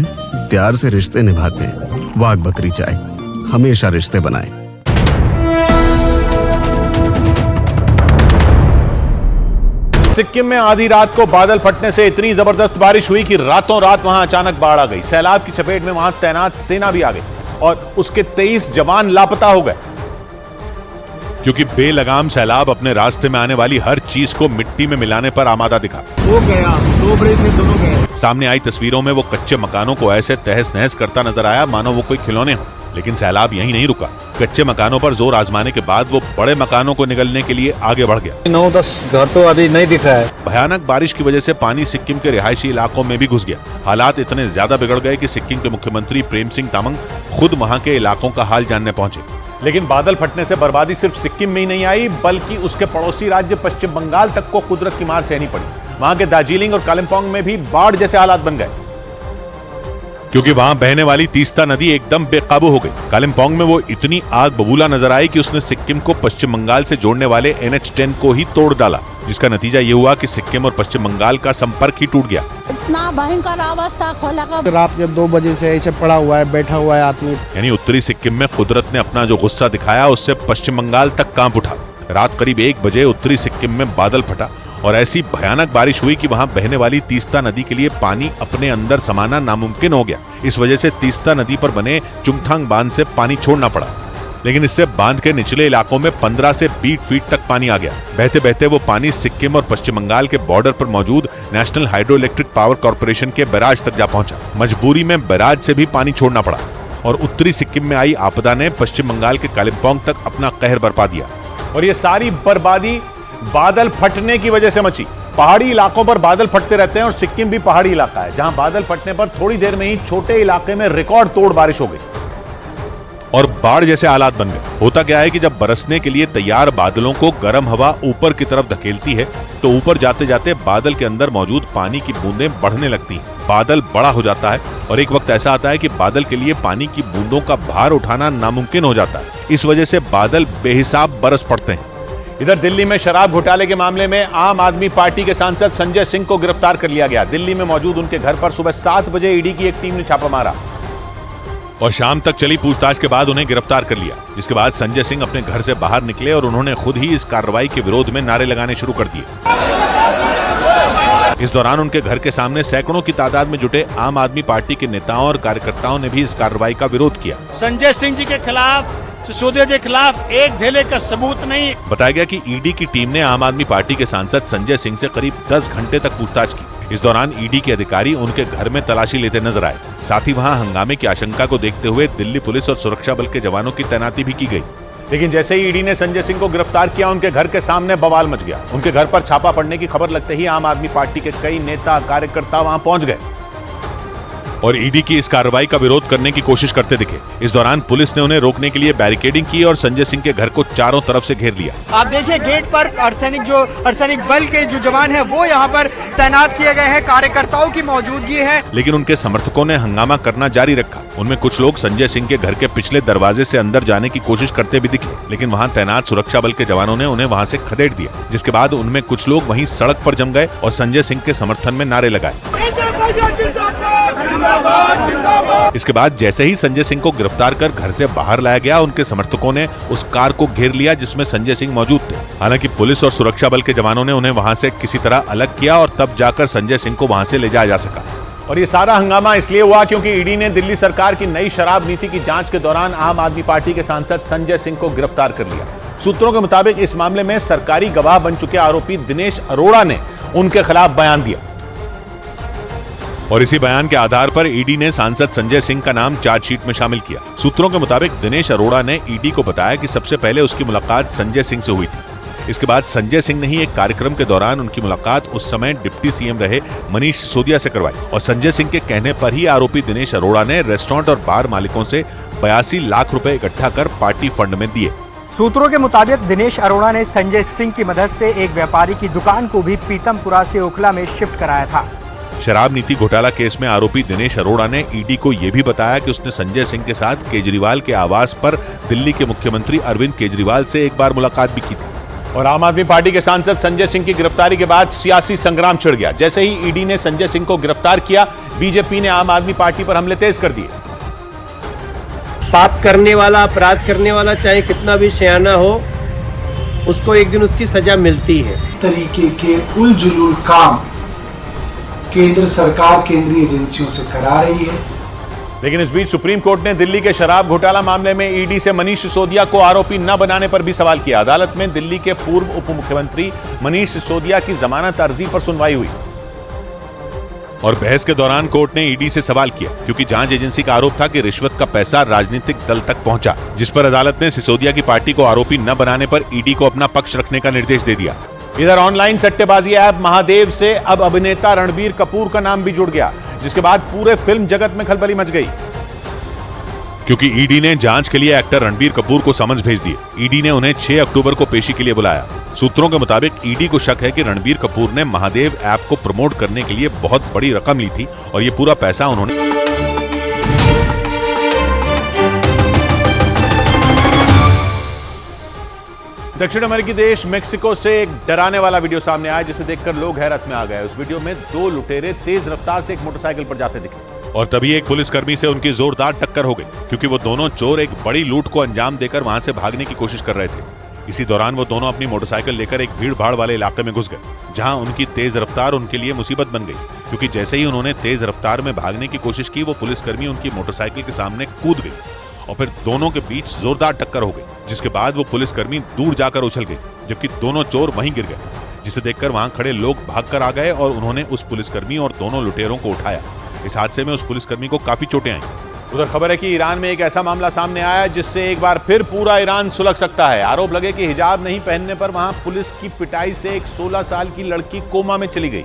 Speaker 17: प्यार से रिश्ते निभाते। वाघ बकरी चाय हमेशा रिश्ते बनाए।
Speaker 6: सिक्किम में आधी रात को बादल फटने से इतनी जबरदस्त बारिश हुई कि रातों रात वहां अचानक बाढ़ आ गई। सैलाब की चपेट में वहां तैनात सेना भी आ गई और उसके 23 जवान लापता हो गए।
Speaker 1: क्योंकि बेलगाम सैलाब अपने रास्ते में आने वाली हर चीज को मिट्टी में मिलाने पर आमादा दिखा।
Speaker 11: वो गया, 2 ब्रेक में दोनों गए।
Speaker 1: सामने आई तस्वीरों में वो कच्चे मकानों को ऐसे तहस नहस करता नजर आया मानो वो कोई खिलौने हो। लेकिन सैलाब यहीं नहीं रुका। कच्चे मकानों पर जोर आजमाने के बाद वो बड़े मकानों को निगलने के लिए आगे बढ़ गया।
Speaker 13: 9-10 घर तो अभी नहीं दिख रहा है।
Speaker 1: भयानक बारिश की वजह से पानी सिक्किम के रिहायशी इलाकों में भी घुस गया। हालात इतने ज्यादा बिगड़ गए कि सिक्किम के मुख्यमंत्री प्रेम सिंह तामंग खुद वहां के इलाकों का हाल जानने पहुंचे।
Speaker 6: लेकिन बादल फटने से बर्बादी सिर्फ सिक्किम में ही नहीं आई, बल्कि उसके पड़ोसी राज्य पश्चिम बंगाल तक को कुदरत की मार सहनी पड़ी। वहां के दार्जिलिंग और कालिम्पोंग में भी बाढ़ जैसे हालात बन गए,
Speaker 1: क्योंकि वहां बहने वाली तीस्ता नदी एकदम बेकाबू हो गई। कालिम्पोंग में वो इतनी आग बबूला नजर आई कि उसने सिक्किम को पश्चिम बंगाल से जोड़ने वाले NH10 को ही तोड़ डाला, जिसका नतीजा ये हुआ कि सिक्किम और पश्चिम बंगाल का संपर्क ही टूट गया।
Speaker 3: इतना भयंकर अवस्था खोला का
Speaker 2: रात के 2 बजे से ऐसे पड़ा हुआ है, बैठा हुआ है आदमी।
Speaker 1: यानी उत्तरी सिक्किम में कुदरत ने अपना जो गुस्सा दिखाया उससे पश्चिम बंगाल तक कांप उठा। रात करीब 1 बजे उत्तरी सिक्किम में बादल फटा और ऐसी भयानक बारिश हुई कि वहां बहने वाली तीस्ता नदी के लिए पानी अपने अंदर समाना नामुमकिन हो गया। इस वजह से तीस्ता नदी पर बने चुंगथांग बांध से पानी छोड़ना पड़ा। लेकिन इससे बांध के निचले इलाकों में 15 से 20 फीट तक पानी आ गया। बहते बहते वो पानी सिक्किम और पश्चिम बंगाल के बॉर्डर पर मौजूद national hydro electric power corporation के बैराज तक जा पहुंचा। मजबूरी में बैराज से भी पानी छोड़ना पड़ा और उत्तरी सिक्किम में आई आपदा ने पश्चिम बंगाल के कालिम्पोंग तक अपना कहर बरपा दिया।
Speaker 6: और ये सारी बर्बादी बादल फटने की वजह से मची। पहाड़ी इलाकों पर बादल फटते रहते हैं और सिक्किम भी पहाड़ी इलाका है, जहां बादल फटने पर थोड़ी देर में ही छोटे इलाके में रिकॉर्ड तोड़ बारिश हो गई
Speaker 1: और बाढ़ जैसे हालात बन गए। होता क्या है कि जब बरसने के लिए तैयार बादलों को गर्म हवा ऊपर की तरफ धकेलती है तो ऊपर जाते जाते बादल के अंदर मौजूद पानी की बूंदें बढ़ने लगती हैं। बादल बड़ा हो जाता है और एक वक्त ऐसा आता है कि बादल के लिए पानी की बूंदों का भार उठाना नामुमकिन हो जाता है। इस वजह से बादल बेहिसाब बरस पड़ते हैं।
Speaker 6: इधर दिल्ली में शराब घोटाले के मामले में आम आदमी पार्टी के सांसद संजय सिंह को गिरफ्तार कर लिया गया। दिल्ली में मौजूद उनके घर पर सुबह 7 बजे ईडी की एक टीम ने छापा मारा
Speaker 1: और शाम तक चली पूछताछ के बाद उन्हें गिरफ्तार कर लिया। जिसके बाद संजय सिंह अपने घर से बाहर निकले और उन्होंने खुद ही इस कार्रवाई के विरोध में नारे लगाने शुरू कर दिए। इस दौरान उनके घर के सामने सैकड़ों की तादाद में जुटे आम आदमी पार्टी के नेताओं और कार्यकर्ताओं ने भी इस कार्रवाई का विरोध किया।
Speaker 11: संजय सिंह जी के खिलाफ, सिसोदिया के खिलाफ एक धेले का सबूत नहीं।
Speaker 1: बताया गया कि ईडी की टीम ने आम आदमी पार्टी के सांसद संजय सिंह से करीब 10 घंटे तक पूछताछ की। इस दौरान ईडी के अधिकारी उनके घर में तलाशी लेते नजर आए। साथ ही वहां हंगामे की आशंका को देखते हुए दिल्ली पुलिस और सुरक्षा बल के जवानों की तैनाती भी की गई।
Speaker 6: लेकिन जैसे ही ईडी ने संजय सिंह को गिरफ्तार किया, उनके घर के सामने बवाल मच गया। उनके घर पर छापा पड़ने की खबर लगते ही आम आदमी पार्टी के कई नेता कार्यकर्ता वहां पहुंच गए
Speaker 1: और ईडी की इस कार्रवाई का विरोध करने की कोशिश करते दिखे। इस दौरान पुलिस ने उन्हें रोकने के लिए बैरिकेडिंग की और संजय सिंह के घर को चारों तरफ से घेर लिया।
Speaker 5: आप देखिए गेट पर अर्धसैनिक बल के जो जवान हैं वो यहाँ पर तैनात किए गए हैं, कार्यकर्ताओं की मौजूदगी है।
Speaker 1: लेकिन उनके समर्थकों ने हंगामा करना जारी रखा। उनमें कुछ लोग संजय सिंह के घर के पिछले दरवाजे से अंदर जाने की कोशिश करते भी दिखे, लेकिन वहां तैनात सुरक्षा बल के जवानों ने उन्हें वहां से खदेड़ दिया। जिसके बाद उनमें कुछ लोग वहीं सड़क पर जम गए और संजय सिंह के समर्थन में नारे लगाए। इसके बाद जैसे ही संजय सिंह को गिरफ्तार कर घर से बाहर लाया गया, उनके समर्थकों ने उस कार को घेर लिया जिसमें संजय सिंह मौजूद थे। हालांकि पुलिस और सुरक्षा बल के जवानों ने उन्हें वहां से किसी तरह अलग किया और तब जाकर संजय सिंह को वहां से ले जाया जा सका।
Speaker 6: और ये सारा हंगामा इसलिए हुआ क्योंकि ईडी ने दिल्ली सरकार की नई शराब नीति की जांच के दौरान आम आदमी पार्टी के सांसद संजय सिंह को गिरफ्तार कर लिया। सूत्रों के मुताबिक इस मामले में सरकारी गवाह बन चुके आरोपी दिनेश अरोड़ा ने उनके खिलाफ बयान दिया
Speaker 1: और इसी बयान के आधार पर ईडी ने सांसद संजय सिंह का नाम चार्जशीट में शामिल किया। सूत्रों के मुताबिक दिनेश अरोड़ा ने ईडी को बताया कि सबसे पहले उसकी मुलाकात संजय सिंह से हुई थी। इसके बाद संजय सिंह ने ही एक कार्यक्रम के दौरान उनकी मुलाकात उस समय डिप्टी सीएम रहे मनीष सिसोदिया से करवाई और संजय सिंह के कहने पर ही आरोपी दिनेश अरोड़ा ने रेस्टोरेंट और बार मालिकों से 82 लाख रुपए इकट्ठा कर पार्टी फंड में दिए।
Speaker 5: सूत्रों के मुताबिक दिनेश अरोड़ा ने संजय सिंह की मदद से एक व्यापारी की दुकान को भी पीतमपुरा से ओखला में शिफ्ट कराया था।
Speaker 1: शराब नीति घोटाला केस में आरोपी दिनेश अरोड़ा ने ईडी को यह भी बताया कि उसने संजय सिंह के साथ केजरीवाल के आवास पर दिल्ली के मुख्यमंत्री अरविंद केजरीवाल से एक बार मुलाकात भी की थी।
Speaker 6: और आम आदमी पार्टी के सांसद संजय सिंह की गिरफ्तारी के बाद सियासी संग्राम छिड़ गया। जैसे ही ईडी ने संजय सिंह को गिरफ्तार किया, बीजेपी ने आम आदमी पार्टी पर हमले तेज कर दिए।
Speaker 7: पाप करने वाला, अपराध करने वाला चाहे कितना भी सयाना हो, उसको एक दिन उसकी सजा मिलती है।
Speaker 8: तरीके के उलझुल काम केंद्र सरकार केंद्रीय एजेंसियों से करा रही है।
Speaker 6: लेकिन इस बीच सुप्रीम कोर्ट ने दिल्ली के शराब घोटाला मामले में ईडी से मनीष सिसोदिया को आरोपी न बनाने पर भी सवाल किया। अदालत में दिल्ली के पूर्व उप मुख्यमंत्री मनीष सिसोदिया की जमानत अर्जी पर सुनवाई हुई
Speaker 1: और बहस के दौरान कोर्ट ने ईडी से सवाल किया क्योंकि जांच एजेंसी का आरोप था कि रिश्वत का पैसा राजनीतिक दल तक पहुंचा, जिस पर अदालत ने सिसोदिया की पार्टी को आरोपी न बनाने पर ईडी को अपना पक्ष रखने का निर्देश दे दिया।
Speaker 6: इधर ऑनलाइन सट्टेबाजी ऐप महादेव से अब अभिनेता रणबीर कपूर का नाम भी जुड़ गया, जिसके बाद पूरे फिल्म जगत में खलबली मच गई
Speaker 1: क्योंकि ईडी ने जांच के लिए एक्टर रणबीर कपूर को समझ भेज दिए। ईडी ने उन्हें 6 अक्टूबर को पेशी के लिए बुलाया। सूत्रों के मुताबिक ईडी को शक है कि रणबीर कपूर ने महादेव ऐप को प्रमोट करने के लिए बहुत बड़ी रकम ली थी और ये पूरा पैसा उन्होंने
Speaker 6: दक्षिण अमेरिकी देश मेक्सिको से एक डराने वाला वीडियो सामने आया, जिसे देखकर लोग हैरत में आ गए। उस वीडियो में 2 लुटेरे तेज रफ्तार से एक मोटरसाइकिल पर जाते दिखे
Speaker 1: और तभी एक पुलिसकर्मी से उनकी जोरदार टक्कर हो गई क्योंकि वो दोनों चोर एक बड़ी लूट को अंजाम देकर वहां से भागने की कोशिश कर रहे थे। इसी दौरान वो दोनों अपनी मोटरसाइकिल लेकर एक भीड़ भाड़ वाले इलाके में घुस गए, जहां उनकी तेज रफ्तार उनके लिए मुसीबत बन गई क्योंकि जैसे ही उन्होंने तेज रफ्तार में भागने की कोशिश की, वो पुलिसकर्मी उनकी मोटरसाइकिल के सामने कूद गई और फिर दोनों के बीच जोरदार टक्कर हो गई, जिसके बाद वो पुलिसकर्मी दूर जाकर उछल गई जबकि दोनों चोर वहीं गिर गए, जिसे देखकर वहां खड़े लोग भागकर आ गए और उन्होंने उस पुलिसकर्मी और दोनों लुटेरों को उठाया। इस हादसे में उस पुलिसकर्मी को काफी चोटें आई।
Speaker 6: उधर खबर है कि ईरान में एक ऐसा मामला सामने आया जिससे एक बार फिर पूरा ईरान सुलग सकता है। आरोप लगे कि हिजाब नहीं पहनने पर वहां पुलिस की पिटाई से एक 16 साल की लड़की कोमा में चली गई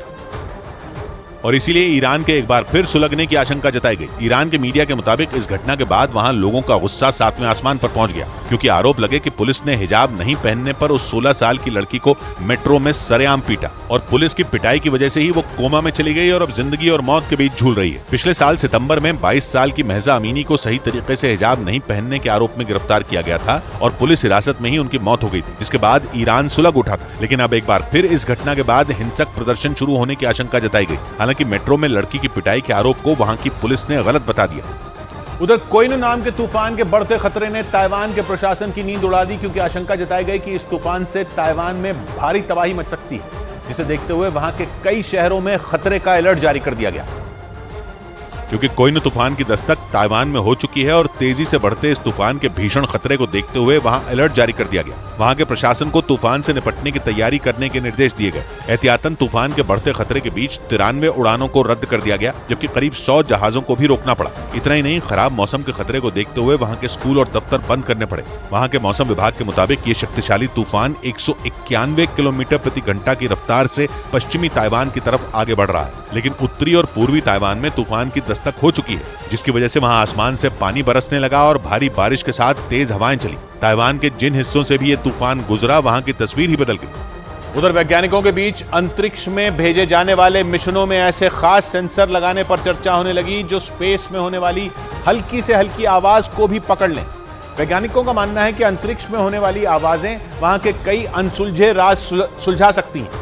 Speaker 6: और इसीलिए ईरान के एक बार फिर सुलगने की आशंका जताई गई। ईरान के मीडिया के मुताबिक इस घटना के बाद वहां लोगों का गुस्सा 7वें आसमान पर पहुंच गया क्योंकि आरोप लगे कि पुलिस ने हिजाब नहीं पहनने पर उस 16 साल की लड़की को मेट्रो में सरेआम पीटा और पुलिस की पिटाई की वजह से ही वो कोमा में चली गई और अब जिंदगी और मौत के बीच झूल रही है। पिछले साल सितंबर में 22 साल की महजा अमीनी को सही तरीके से हिजाब नहीं पहनने के आरोप में गिरफ्तार किया गया था और पुलिस हिरासत में ही उनकी मौत हो गई थी, जिसके बाद ईरान सुलग उठा था। लेकिन अब एक बार फिर इस घटना के बाद हिंसक प्रदर्शन शुरू होने की आशंका जताई गई। हालांकि मेट्रो में लड़की की पिटाई के आरोप को वहां की पुलिस ने गलत बता दिया। उधर कोइनू नाम के तूफान के बढ़ते खतरे ने ताइवान के प्रशासन की नींद उड़ा दी क्योंकि आशंका जताई गई कि इस तूफान से ताइवान में भारी तबाही मच सकती है, जिसे देखते हुए वहां के कई शहरों में खतरे का अलर्ट जारी कर दिया गया
Speaker 1: क्योंकि कोइनू तूफान की दस्तक ताइवान में हो चुकी है और तेजी से बढ़ते इस तूफान के भीषण खतरे को देखते हुए वहां अलर्ट जारी कर दिया गया। वहां के प्रशासन को तूफान से निपटने की तैयारी करने के निर्देश दिए गए। एहतियातन तूफान के बढ़ते खतरे के बीच 93 उड़ानों को रद्द कर दिया गया, जबकि करीब 100 जहाजों को भी रोकना पड़ा। इतना ही नहीं, खराब मौसम के खतरे को देखते हुए वहां के स्कूल और दफ्तर बंद करने पड़े। वहां के मौसम विभाग के मुताबिक ये शक्तिशाली तूफान 191 किलोमीटर प्रति घंटा की रफ्तार से पश्चिमी ताइवान की तरफ आगे बढ़ रहा है, लेकिन उत्तरी और पूर्वी ताइवान में तूफान की दस्तक हो चुकी है, जिसकी वजह से वहां आसमान से पानी बरसने लगा और भारी बारिश के साथ तेज हवाएं चली। ताइवान के जिन हिस्सों से भी ये तूफान गुजरा, वहां की तस्वीर ही बदल गई।
Speaker 6: उधर वैज्ञानिकों के बीच अंतरिक्ष में भेजे जाने वाले मिशनों में ऐसे खास सेंसर लगाने पर चर्चा होने लगी जो स्पेस में होने वाली हल्की से हल्की आवाज को भी पकड़ लें। वैज्ञानिकों का मानना है कि अंतरिक्ष में होने वाली आवाजें वहां के कई अनसुलझे राज सुलझा सकती हैं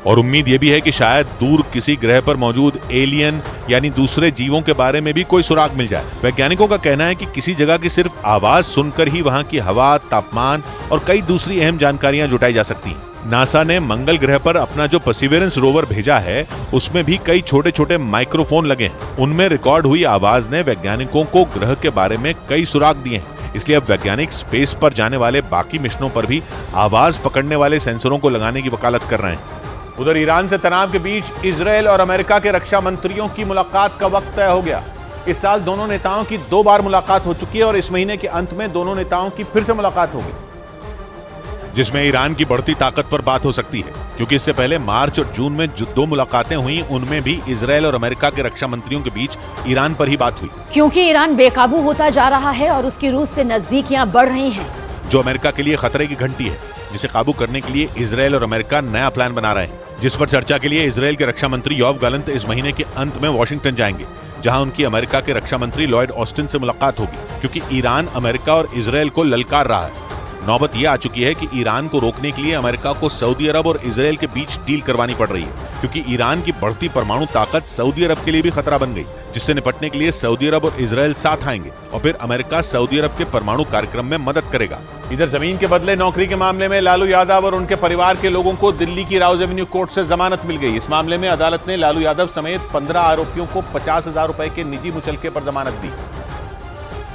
Speaker 1: और उम्मीद यह भी है कि शायद दूर किसी ग्रह पर मौजूद एलियन यानी दूसरे जीवों के बारे में भी कोई सुराग मिल जाए। वैज्ञानिकों का कहना है कि किसी जगह की सिर्फ आवाज सुनकर ही वहां की हवा, तापमान और कई दूसरी अहम जानकारियां जुटाई जा सकती हैं। नासा ने मंगल ग्रह पर अपना जो परसिवरेंस रोवर भेजा है, उसमें भी कई छोटे छोटे माइक्रोफोन लगे हैं। उनमें रिकॉर्ड हुई आवाज ने वैज्ञानिकों को ग्रह के बारे में कई सुराग दिए हैं। इसलिए अब वैज्ञानिक स्पेस पर जाने वाले बाकी मिशनों पर भी आवाज पकड़ने वाले सेंसरों को लगाने की वकालत कर रहे हैं।
Speaker 6: उधर ईरान से तनाव के बीच इजरायल और अमेरिका के रक्षा मंत्रियों की मुलाकात का वक्त तय हो गया। इस साल दोनों नेताओं की 2 बार मुलाकात हो चुकी है और इस महीने के अंत में दोनों नेताओं की फिर से मुलाकात होगी।
Speaker 1: जिसमें ईरान की बढ़ती ताकत पर बात हो सकती है, क्योंकि इससे पहले मार्च और जून में जो 2 मुलाकातें हुई उनमें भी इजरायल और अमेरिका के रक्षा मंत्रियों के बीच ईरान पर ही बात हुई।
Speaker 18: क्योंकि ईरान बेकाबू होता जा रहा है और उसकी रूस से नजदीकियां बढ़ रही हैं,
Speaker 1: जो अमेरिका के लिए खतरे की घंटी है, जिसे काबू करने के लिए इजरायल और अमेरिका नया प्लान बना रहे हैं, जिस पर चर्चा के लिए इजरायल के रक्षा मंत्री योव गालंत इस महीने के अंत में वॉशिंगटन जाएंगे, जहां उनकी अमेरिका के रक्षा मंत्री लॉयड ऑस्टिन से मुलाकात होगी, क्योंकि ईरान अमेरिका और इजरायल को ललकार रहा है। नौबत यह आ चुकी है कि ईरान को रोकने के लिए अमेरिका को सऊदी अरब और इजरायल के बीच डील करवानी पड़ रही है, क्योंकि ईरान की बढ़ती परमाणु ताकत सऊदी अरब के लिए भी खतरा बन गई, जिससे निपटने के लिए सऊदी अरब और इजरायल साथ आएंगे और फिर अमेरिका सऊदी अरब के परमाणु कार्यक्रम में मदद करेगा।
Speaker 6: इधर जमीन के बदले नौकरी के मामले में लालू यादव और उनके परिवार के लोगों को दिल्ली की राउज एवेन्यू कोर्ट से जमानत मिल गई। इस मामले में अदालत ने लालू यादव समेत 15 आरोपियों को 50,000 रुपए के निजी मुचलके पर जमानत दी।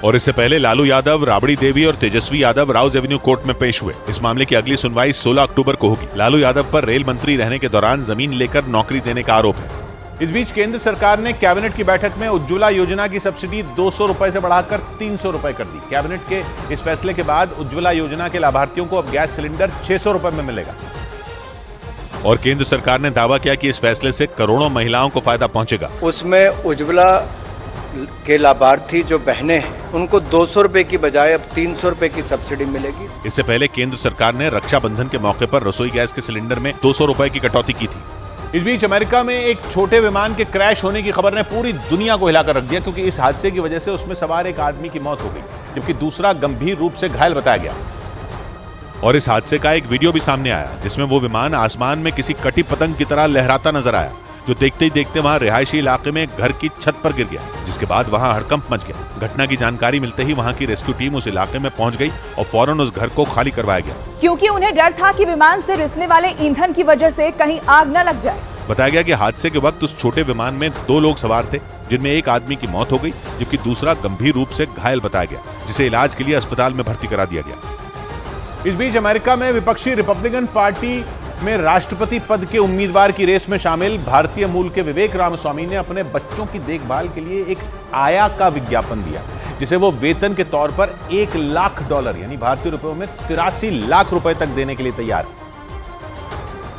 Speaker 1: और इससे पहले लालू यादव, राबड़ी देवी और तेजस्वी यादव राउज एवेन्यू कोर्ट में पेश हुए। इस मामले की अगली सुनवाई 16 अक्टूबर को होगी। लालू यादव पर रेल मंत्री रहने के दौरान जमीन लेकर नौकरी देने का आरोप है।
Speaker 6: इस बीच केंद्र सरकार ने कैबिनेट की बैठक में उज्ज्वला योजना की सब्सिडी 200 रुपए से बढ़ाकर 300 रुपए कर दी। कैबिनेट के इस फैसले के बाद उज्ज्वला योजना के लाभार्थियों को अब गैस सिलेंडर 600 रुपए में मिलेगा।
Speaker 1: और केंद्र सरकार ने दावा किया कि इस फैसले से करोड़ों महिलाओं को फायदा पहुंचेगा।
Speaker 7: उसमें उज्ज्वला के लाभार्थी जो बहनें हैं उनको 200 रुपए की बजाय अब 300 रुपए की सब्सिडी मिलेगी।
Speaker 1: इससे पहले केंद्र सरकार ने रक्षाबंधन के मौके पर रसोई गैस के सिलेंडर में 200 रुपए की कटौती की थी।
Speaker 6: इस बीच अमेरिका में एक छोटे विमान के क्रैश होने की खबर ने पूरी दुनिया को हिलाकर रख दिया, क्योंकि इस हादसे की वजह से उसमें सवार एक आदमी की मौत हो गई, जबकि दूसरा गंभीर रूप से घायल बताया गया।
Speaker 1: और इस हादसे का एक वीडियो भी सामने आया, जिसमें वो विमान आसमान में किसी कटी पतंग की तरह लहराता नजर आया, जो देखते ही देखते वहां रिहायशी इलाके में घर की छत पर गिर गया, जिसके बाद वहां हड़कंप मच गया। घटना की जानकारी मिलते ही वहां की रेस्क्यू टीम उस इलाके में पहुंच गई और फौरन उस घर को खाली करवाया गया,
Speaker 9: क्योंकि उन्हें डर था कि विमान से रिसने वाले ईंधन की वजह से कहीं आग न लग जाए।
Speaker 1: बताया गया कि हादसे के वक्त उस छोटे विमान में 2 लोग सवार थे, जिनमें एक आदमी की मौत हो गई, जबकि दूसरा गंभीर रूप से घायल बताया गया, जिसे इलाज के लिए अस्पताल में भर्ती करा दिया गया।
Speaker 6: इस बीच अमेरिका में विपक्षी रिपब्लिकन पार्टी में राष्ट्रपति पद के उम्मीदवार की रेस में शामिल भारतीय मूल के विवेक रामास्वामी ने अपने बच्चों की देखभाल के लिए एक आया का विज्ञापन दिया, जिसे वो वेतन के तौर पर $1 लाख यानी भारतीय रुपयों में 83 लाख रुपए तक देने के लिए तैयार है।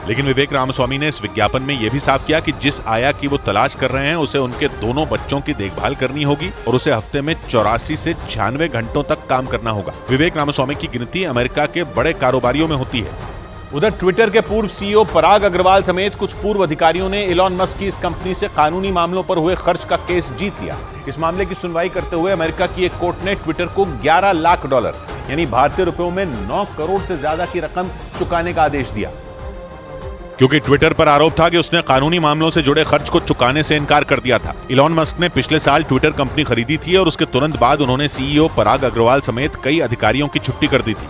Speaker 1: लेकिन विवेक रामास्वामी ने इस विज्ञापन में यह भी साफ किया कि जिस आया की वो तलाश कर रहे हैं उसे उनके दोनों बच्चों की देखभाल करनी होगी और उसे हफ्ते में 84 से 96 घंटों तक काम करना होगा। विवेक रामास्वामी की गिनती अमेरिका के बड़े कारोबारियों में होती है।
Speaker 6: उधर ट्विटर के पूर्व सीईओ पराग अग्रवाल समेत कुछ पूर्व अधिकारियों ने इलॉन मस्क की इस कंपनी से कानूनी मामलों पर हुए खर्च का केस जीत लिया। इस मामले की सुनवाई करते हुए अमेरिका की एक कोर्ट ने ट्विटर को $11 लाख यानी भारतीय रुपयों में 9 करोड़ से ज्यादा की रकम चुकाने का आदेश दिया,
Speaker 1: क्योंकि ट्विटर पर आरोप था कि उसने कानूनी मामलों से जुड़े खर्च को चुकाने से इनकार कर दिया था। इलॉन मस्क ने पिछले साल ट्विटर कंपनी खरीदी थी और उसके तुरंत बाद उन्होंने सीईओ पराग अग्रवाल समेत कई अधिकारियों की छुट्टी कर दी थी।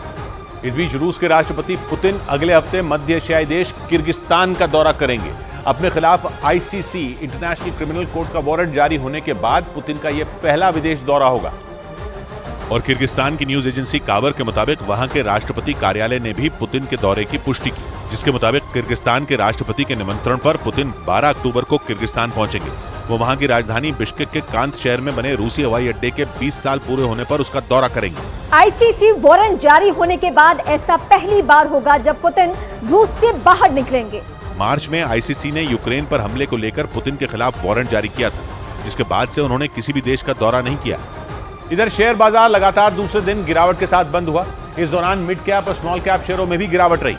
Speaker 6: इस बीच रूस के राष्ट्रपति पुतिन अगले हफ्ते मध्य एशियाई देश किर्गिस्तान का दौरा करेंगे। अपने खिलाफ ICC इंटरनेशनल क्रिमिनल कोर्ट का वारंट जारी होने के बाद पुतिन का यह पहला विदेश दौरा होगा।
Speaker 1: और किर्गिस्तान की न्यूज एजेंसी कावर के मुताबिक वहां के राष्ट्रपति कार्यालय ने भी पुतिन के दौरे की पुष्टि की, जिसके मुताबिक किर्गिस्तान के राष्ट्रपति के निमंत्रण पर पुतिन 12 अक्टूबर को किर्गिस्तान पहुंचेंगे। वो वहां की राजधानी बिश्केक के कांत शहर में बने रूसी हवाई अड्डे के 20 साल पूरे होने पर उसका दौरा करेंगे।
Speaker 18: ICC वारंट जारी होने के बाद ऐसा पहली बार होगा जब पुतिन रूस से बाहर निकलेंगे।
Speaker 1: मार्च में ICC ने यूक्रेन पर हमले को लेकर पुतिन के खिलाफ वारंट जारी किया था, जिसके बाद से उन्होंने किसी भी देश का दौरा नहीं किया।
Speaker 6: इधर शेयर बाजार लगातार दूसरे दिन गिरावट के साथ बंद हुआ। इस दौरान मिड कैप और स्मॉल कैप शेयरों में भी गिरावट रही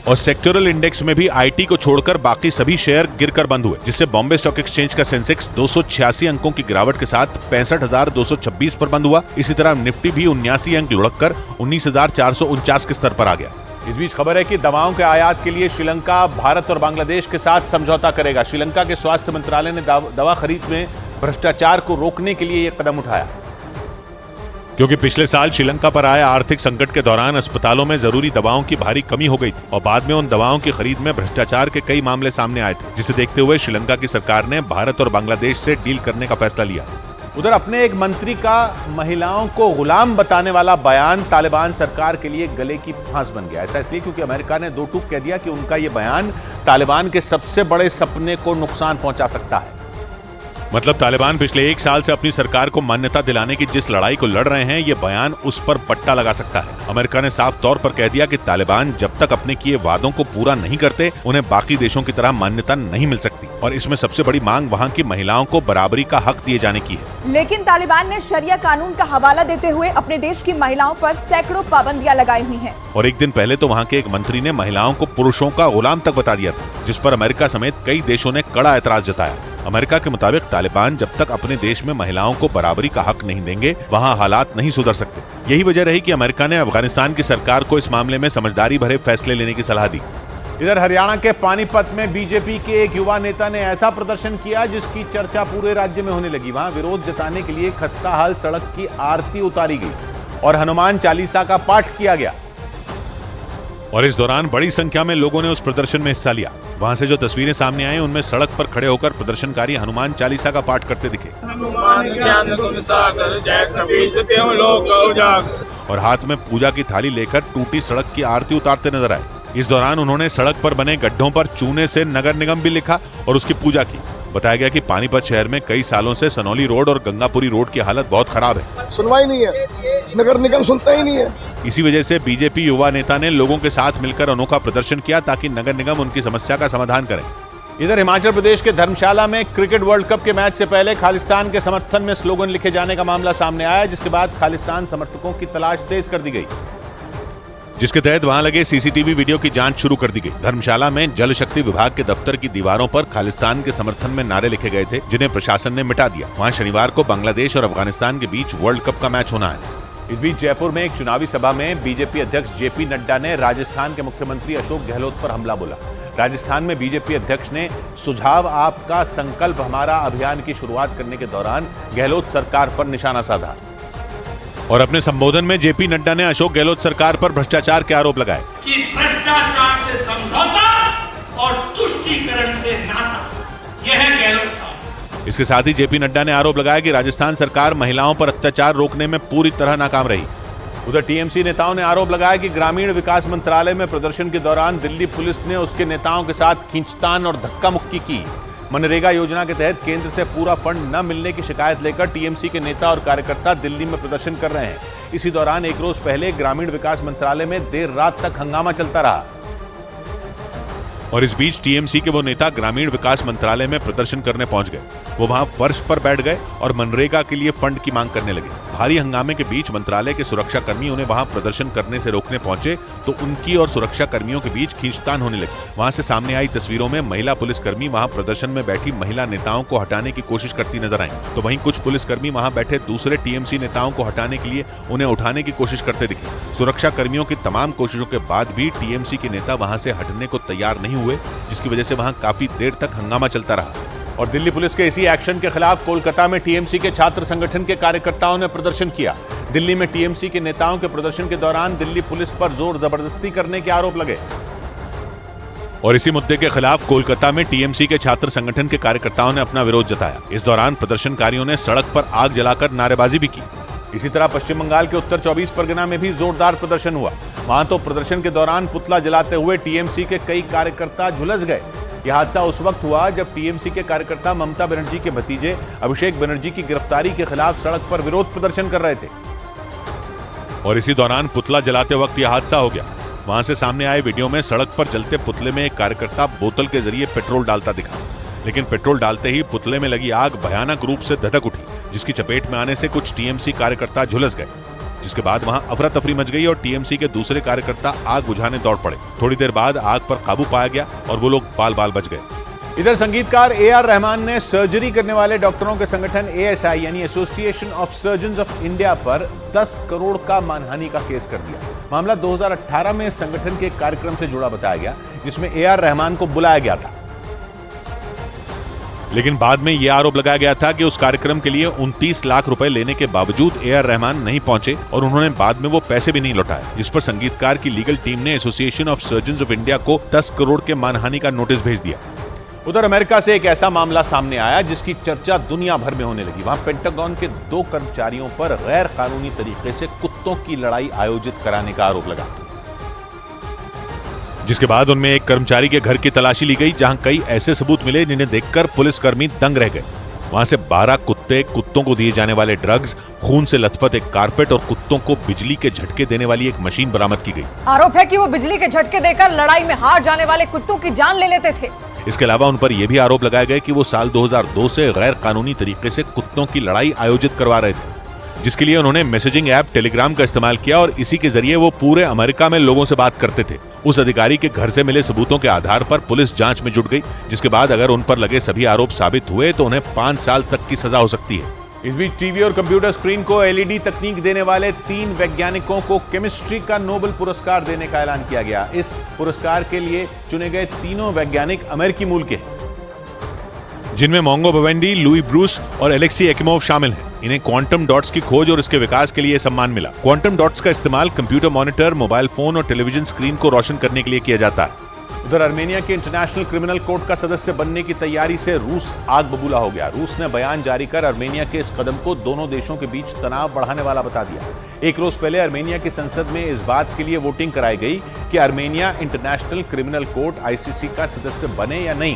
Speaker 1: और सेक्टोरल इंडेक्स में भी IT को छोड़कर बाकी सभी शेयर गिरकर बंद हुए, जिससे बॉम्बे स्टॉक एक्सचेंज का सेंसेक्स 286 अंकों की गिरावट के साथ 65,226 पर बंद हुआ। इसी तरह निफ्टी भी 79 अंक लुढ़ककर 19,449 के स्तर पर आ गया।
Speaker 6: इस बीच खबर है कि दवाओं के आयात के लिए श्रीलंका भारत और बांग्लादेश के साथ समझौता करेगा। श्रीलंका के स्वास्थ्य मंत्रालय ने दवा खरीद में भ्रष्टाचार को रोकने के लिए यह कदम उठाया,
Speaker 1: क्योंकि पिछले साल श्रीलंका पर आए आर्थिक संकट के दौरान अस्पतालों में जरूरी दवाओं की भारी कमी हो गई थी और बाद में उन दवाओं की खरीद में भ्रष्टाचार के कई मामले सामने आए थे, जिसे देखते हुए श्रीलंका की सरकार ने भारत और बांग्लादेश से डील करने का फैसला लिया।
Speaker 6: उधर अपने एक मंत्री का महिलाओं को गुलाम बताने वाला बयान तालिबान सरकार के लिए गले की फांस बन गया। ऐसा इसलिए क्योंकि अमेरिका ने 2 टूक कह दिया कि उनका यह बयान तालिबान के सबसे बड़े सपने को नुकसान पहुंचा सकता है।
Speaker 1: मतलब तालिबान पिछले 1 साल से अपनी सरकार को मान्यता दिलाने की जिस लड़ाई को लड़ रहे हैं, ये बयान उस पर पट्टा लगा सकता है। अमेरिका ने साफ तौर पर कह दिया कि तालिबान जब तक अपने किए वादों को पूरा नहीं करते, उन्हें बाकी देशों की तरह मान्यता नहीं मिल सकती। और इसमें सबसे बड़ी मांग वहाँ की महिलाओं को बराबरी का हक दिए जाने की है।
Speaker 9: लेकिन तालिबान ने शरिया कानून का हवाला देते हुए अपने देश की महिलाओं पर सैकड़ों पाबंदियां लगाई हुई हैं।
Speaker 1: और एक दिन पहले तो वहाँ के एक मंत्री ने महिलाओं को पुरुषों का गुलाम तक बता दिया था, जिस पर अमेरिका समेत कई देशों ने कड़ा ऐतराज जताया। अमेरिका के मुताबिक तालिबान जब तक अपने देश में महिलाओं को बराबरी का हक नहीं देंगे, वहाँ हालात नहीं सुधर सकते। यही वजह रही कि अमेरिका ने अफगानिस्तान की सरकार को इस मामले में समझदारी भरे फैसले लेने की सलाह दी।
Speaker 6: इधर हरियाणा के पानीपत में बीजेपी के एक युवा नेता ने ऐसा प्रदर्शन किया जिसकी चर्चा पूरे राज्य में होने लगी। वहां विरोध जताने के लिए खस्ताहाल सड़क की आरती उतारी गई और हनुमान चालीसा का पाठ किया गया।
Speaker 1: और इस दौरान बड़ी संख्या में लोगों ने उस प्रदर्शन में हिस्सा लिया। वहां से जो तस्वीरें सामने आई, उनमें सड़क पर खड़े होकर प्रदर्शनकारी हनुमान चालीसा का पाठ करते दिखे और हाथ में पूजा की थाली लेकर टूटी सड़क की आरती उतारते नजर आए। इस दौरान उन्होंने सड़क पर बने गड्ढों पर चूने से नगर निगम भी लिखा और उसकी पूजा की। बताया गया कि पानीपत शहर में कई सालों से सनौली रोड और गंगापुरी रोड की हालत बहुत खराब है।
Speaker 19: सुनवाई नहीं है, नगर निगम सुनता ही नहीं है।
Speaker 1: इसी वजह से बीजेपी युवा नेता ने लोगों के साथ मिलकर अनोखा प्रदर्शन किया ताकि नगर निगम उनकी समस्या का समाधान करे।
Speaker 6: इधर हिमाचल प्रदेश के धर्मशाला में क्रिकेट वर्ल्ड कप के मैच से पहले खालिस्तान के समर्थन में स्लोगन लिखे जाने का मामला सामने आया, जिसके बाद खालिस्तान समर्थकों की तलाश तेज कर दी गई,
Speaker 1: जिसके तहत वहां लगे सीसीटीवी वीडियो की जांच शुरू कर दी गई। धर्मशाला में जल शक्ति विभाग के दफ्तर की दीवारों पर खालिस्तान के समर्थन में नारे लिखे गए थे, जिन्हें प्रशासन ने मिटा दिया। वहां शनिवार को बांग्लादेश और अफगानिस्तान के बीच वर्ल्ड कप का मैच होना है।
Speaker 6: इस बीच जयपुर में एक चुनावी सभा में बीजेपी अध्यक्ष जेपी नड्डा ने राजस्थान के मुख्यमंत्री अशोक गहलोत पर हमला बोला। राजस्थान में बीजेपी अध्यक्ष ने सुझाव आपका संकल्प हमारा अभियान की शुरुआत करने के दौरान गहलोत सरकार पर निशाना साधा
Speaker 1: और अपने संबोधन में जेपी नड्डा ने अशोक गहलोत सरकार पर भ्रष्टाचार के आरोप लगाए
Speaker 20: कि भ्रष्टाचार से समझौता और तुष्टीकरण से नाता, यह है गहलोत साहब।
Speaker 1: इसके साथ ही जेपी नड्डा ने आरोप लगाया कि राजस्थान सरकार महिलाओं पर अत्याचार रोकने में पूरी तरह नाकाम रही।
Speaker 6: उधर टीएमसी नेताओं ने आरोप लगाया कि ग्रामीण विकास मंत्रालय में प्रदर्शन के दौरान दिल्ली पुलिस ने उसके नेताओं के साथ खींचतान और धक्का मुक्की की। मनरेगा योजना के तहत केंद्र से पूरा फंड न मिलने की शिकायत लेकर टीएमसी के नेता और कार्यकर्ता दिल्ली में प्रदर्शन कर रहे हैं। इसी दौरान एक रोज पहले ग्रामीण विकास मंत्रालय में देर रात तक हंगामा चलता रहा
Speaker 1: और इस बीच टीएमसी के वो नेता ग्रामीण विकास मंत्रालय में प्रदर्शन करने पहुंच गए। वो वहां फर्श पर बैठ गए और मनरेगा के लिए फंड की मांग करने लगे। भारी हंगामे के बीच मंत्रालय के सुरक्षा कर्मी उन्हें वहां प्रदर्शन करने से रोकने पहुंचे तो उनकी और सुरक्षा कर्मियों के बीच खींचतान होने लगी। वहां से सामने आई तस्वीरों में महिला पुलिसकर्मी वहां प्रदर्शन में बैठी महिला नेताओं को हटाने की कोशिश करती नजर आई, तो वहीं कुछ पुलिसकर्मी वहां बैठे दूसरे टीएमसी नेताओं को हटाने के लिए उन्हें उठाने की कोशिश करते दिखे। सुरक्षा कर्मियों की तमाम कोशिशों के बाद भी टीएमसी के नेता वहां से हटने को तैयार नहीं हुए, जिसकी वजह से वहां काफी देर तक हंगामा चलता रहा।
Speaker 6: और दिल्ली पुलिस के इसी एक्शन के खिलाफ कोलकाता में टीएमसी के छात्र संगठन के कार्यकर्ताओं ने प्रदर्शन किया। दिल्ली में टीएमसी के नेताओं के प्रदर्शन के दौरान दिल्ली पुलिस पर जोर जबरदस्ती करने के आरोप लगे
Speaker 1: और इसी मुद्दे के खिलाफ कोलकाता में टीएमसी के छात्र संगठन के कार्यकर्ताओं ने अपना विरोध जताया। इस दौरान प्रदर्शनकारियों ने सड़क पर आग जलाकर नारेबाजी भी की।
Speaker 6: इसी तरह पश्चिम बंगाल के उत्तर 24 परगना में भी जोरदार प्रदर्शन हुआ। वहां तो प्रदर्शन के दौरान पुतला जलाते हुए टीएमसी के कई कार्यकर्ता झुलस गए। यह हादसा उस वक्त हुआ जब टीएमसी के कार्यकर्ता ममता बनर्जी के भतीजे अभिषेक बनर्जी की गिरफ्तारी के खिलाफ सड़क पर विरोध प्रदर्शन कर रहे थे
Speaker 1: और इसी दौरान पुतला जलाते वक्त यह हादसा हो गया। वहां से सामने आए वीडियो में सड़क पर जलते पुतले में एक कार्यकर्ता बोतल के जरिए पेट्रोल डालता दिखा, लेकिन पेट्रोल डालते ही पुतले में लगी आग भयानक रूप से धधक उठी, जिसकी चपेट में आने से कुछ टीएमसी कार्यकर्ता झुलस गए, जिसके बाद वहां अफरा तफरी मच गई और टीएमसी के दूसरे कार्यकर्ता आग बुझाने दौड़ पड़े। थोड़ी देर बाद आग पर काबू पाया गया और वो लोग बाल बाल बच गए।
Speaker 6: इधर संगीतकार एआर रहमान ने सर्जरी करने वाले डॉक्टरों के संगठन एएसआई यानी association of surgeons of India पर 10 करोड़ का मानहानि का केस कर दिया। मामला 2018 में संगठन के कार्यक्रम से जुड़ा बताया गया, जिसमें एआर रहमान को बुलाया गया था, लेकिन बाद में यह आरोप लगाया गया था कि उस कार्यक्रम के लिए 29 लाख रुपए लेने के बावजूद एआर रहमान नहीं पहुंचे और उन्होंने बाद में वो पैसे भी नहीं लौटाए, जिस पर संगीतकार की लीगल टीम ने association of surgeons of India को 10 करोड़ के मानहानि का नोटिस भेज दिया। उधर अमेरिका से एक ऐसा मामला सामने आया जिसकी चर्चा दुनिया भर में होने लगी। वहां पेंटागन के 2 कर्मचारियों पर गैर कानूनी तरीके से कुत्तों की लड़ाई आयोजित कराने का आरोप लगा,
Speaker 1: जिसके बाद उनमें एक कर्मचारी के घर की तलाशी ली गई, जहां कई ऐसे सबूत मिले जिन्हें देखकर पुलिसकर्मी दंग रह गए। वहां से 12 कुत्ते, कुत्तों को दिए जाने वाले ड्रग्स, खून से लथपथ एक कारपेट और कुत्तों को बिजली के झटके देने वाली एक मशीन बरामद की गई।
Speaker 18: आरोप है कि वो बिजली के झटके देकर लड़ाई में हार जाने वाले कुत्तों की जान ले लेते थे।
Speaker 1: इसके अलावा उन पर यह भी आरोप लगाए गए कि वो साल 2002 से गैर कानूनी तरीके से कुत्तों की लड़ाई आयोजित करवा रहे थे, जिसके लिए उन्होंने मैसेजिंग ऐप टेलीग्राम का इस्तेमाल किया और इसी के जरिए वो पूरे अमेरिका में लोगों से बात करते थे। उस अधिकारी के घर से मिले सबूतों के आधार पर पुलिस जांच में जुट गई, जिसके बाद अगर उन पर लगे सभी आरोप साबित हुए तो उन्हें 5 साल तक की सजा हो सकती है।
Speaker 6: इस बीच टीवी और कंप्यूटर स्क्रीन को एलईडी तकनीक देने वाले 3 वैज्ञानिकों को केमिस्ट्री का नोबेल पुरस्कार देने का ऐलान किया गया। इस पुरस्कार के लिए चुने गए तीनों वैज्ञानिक अमेरिकी मूल के हैं,
Speaker 1: जिनमें मोंगो बवेंडी, लुई ब्रूस और एलेक्सी एकिमोव शामिल हैं। इन्हें क्वांटम डॉट्स की खोज और इसके विकास के लिए सम्मान मिला। क्वांटम डॉट्स का इस्तेमाल कंप्यूटर मॉनिटर, मोबाइल फोन और टेलीविजन स्क्रीन को रोशन करने के लिए किया जाता है।
Speaker 6: उधर आर्मेनिया के इंटरनेशनल क्रिमिनल कोर्ट का सदस्य बनने की तैयारी से रूस आग बबूला हो गया। रूस ने बयान जारी कर आर्मेनिया के इस कदम को दोनों देशों के बीच तनाव बढ़ाने वाला बता दिया। एक रोज पहले आर्मेनिया की संसद में इस बात के लिए वोटिंग कराई गई कि Armenia international criminal court ICC का सदस्य बने या नहीं,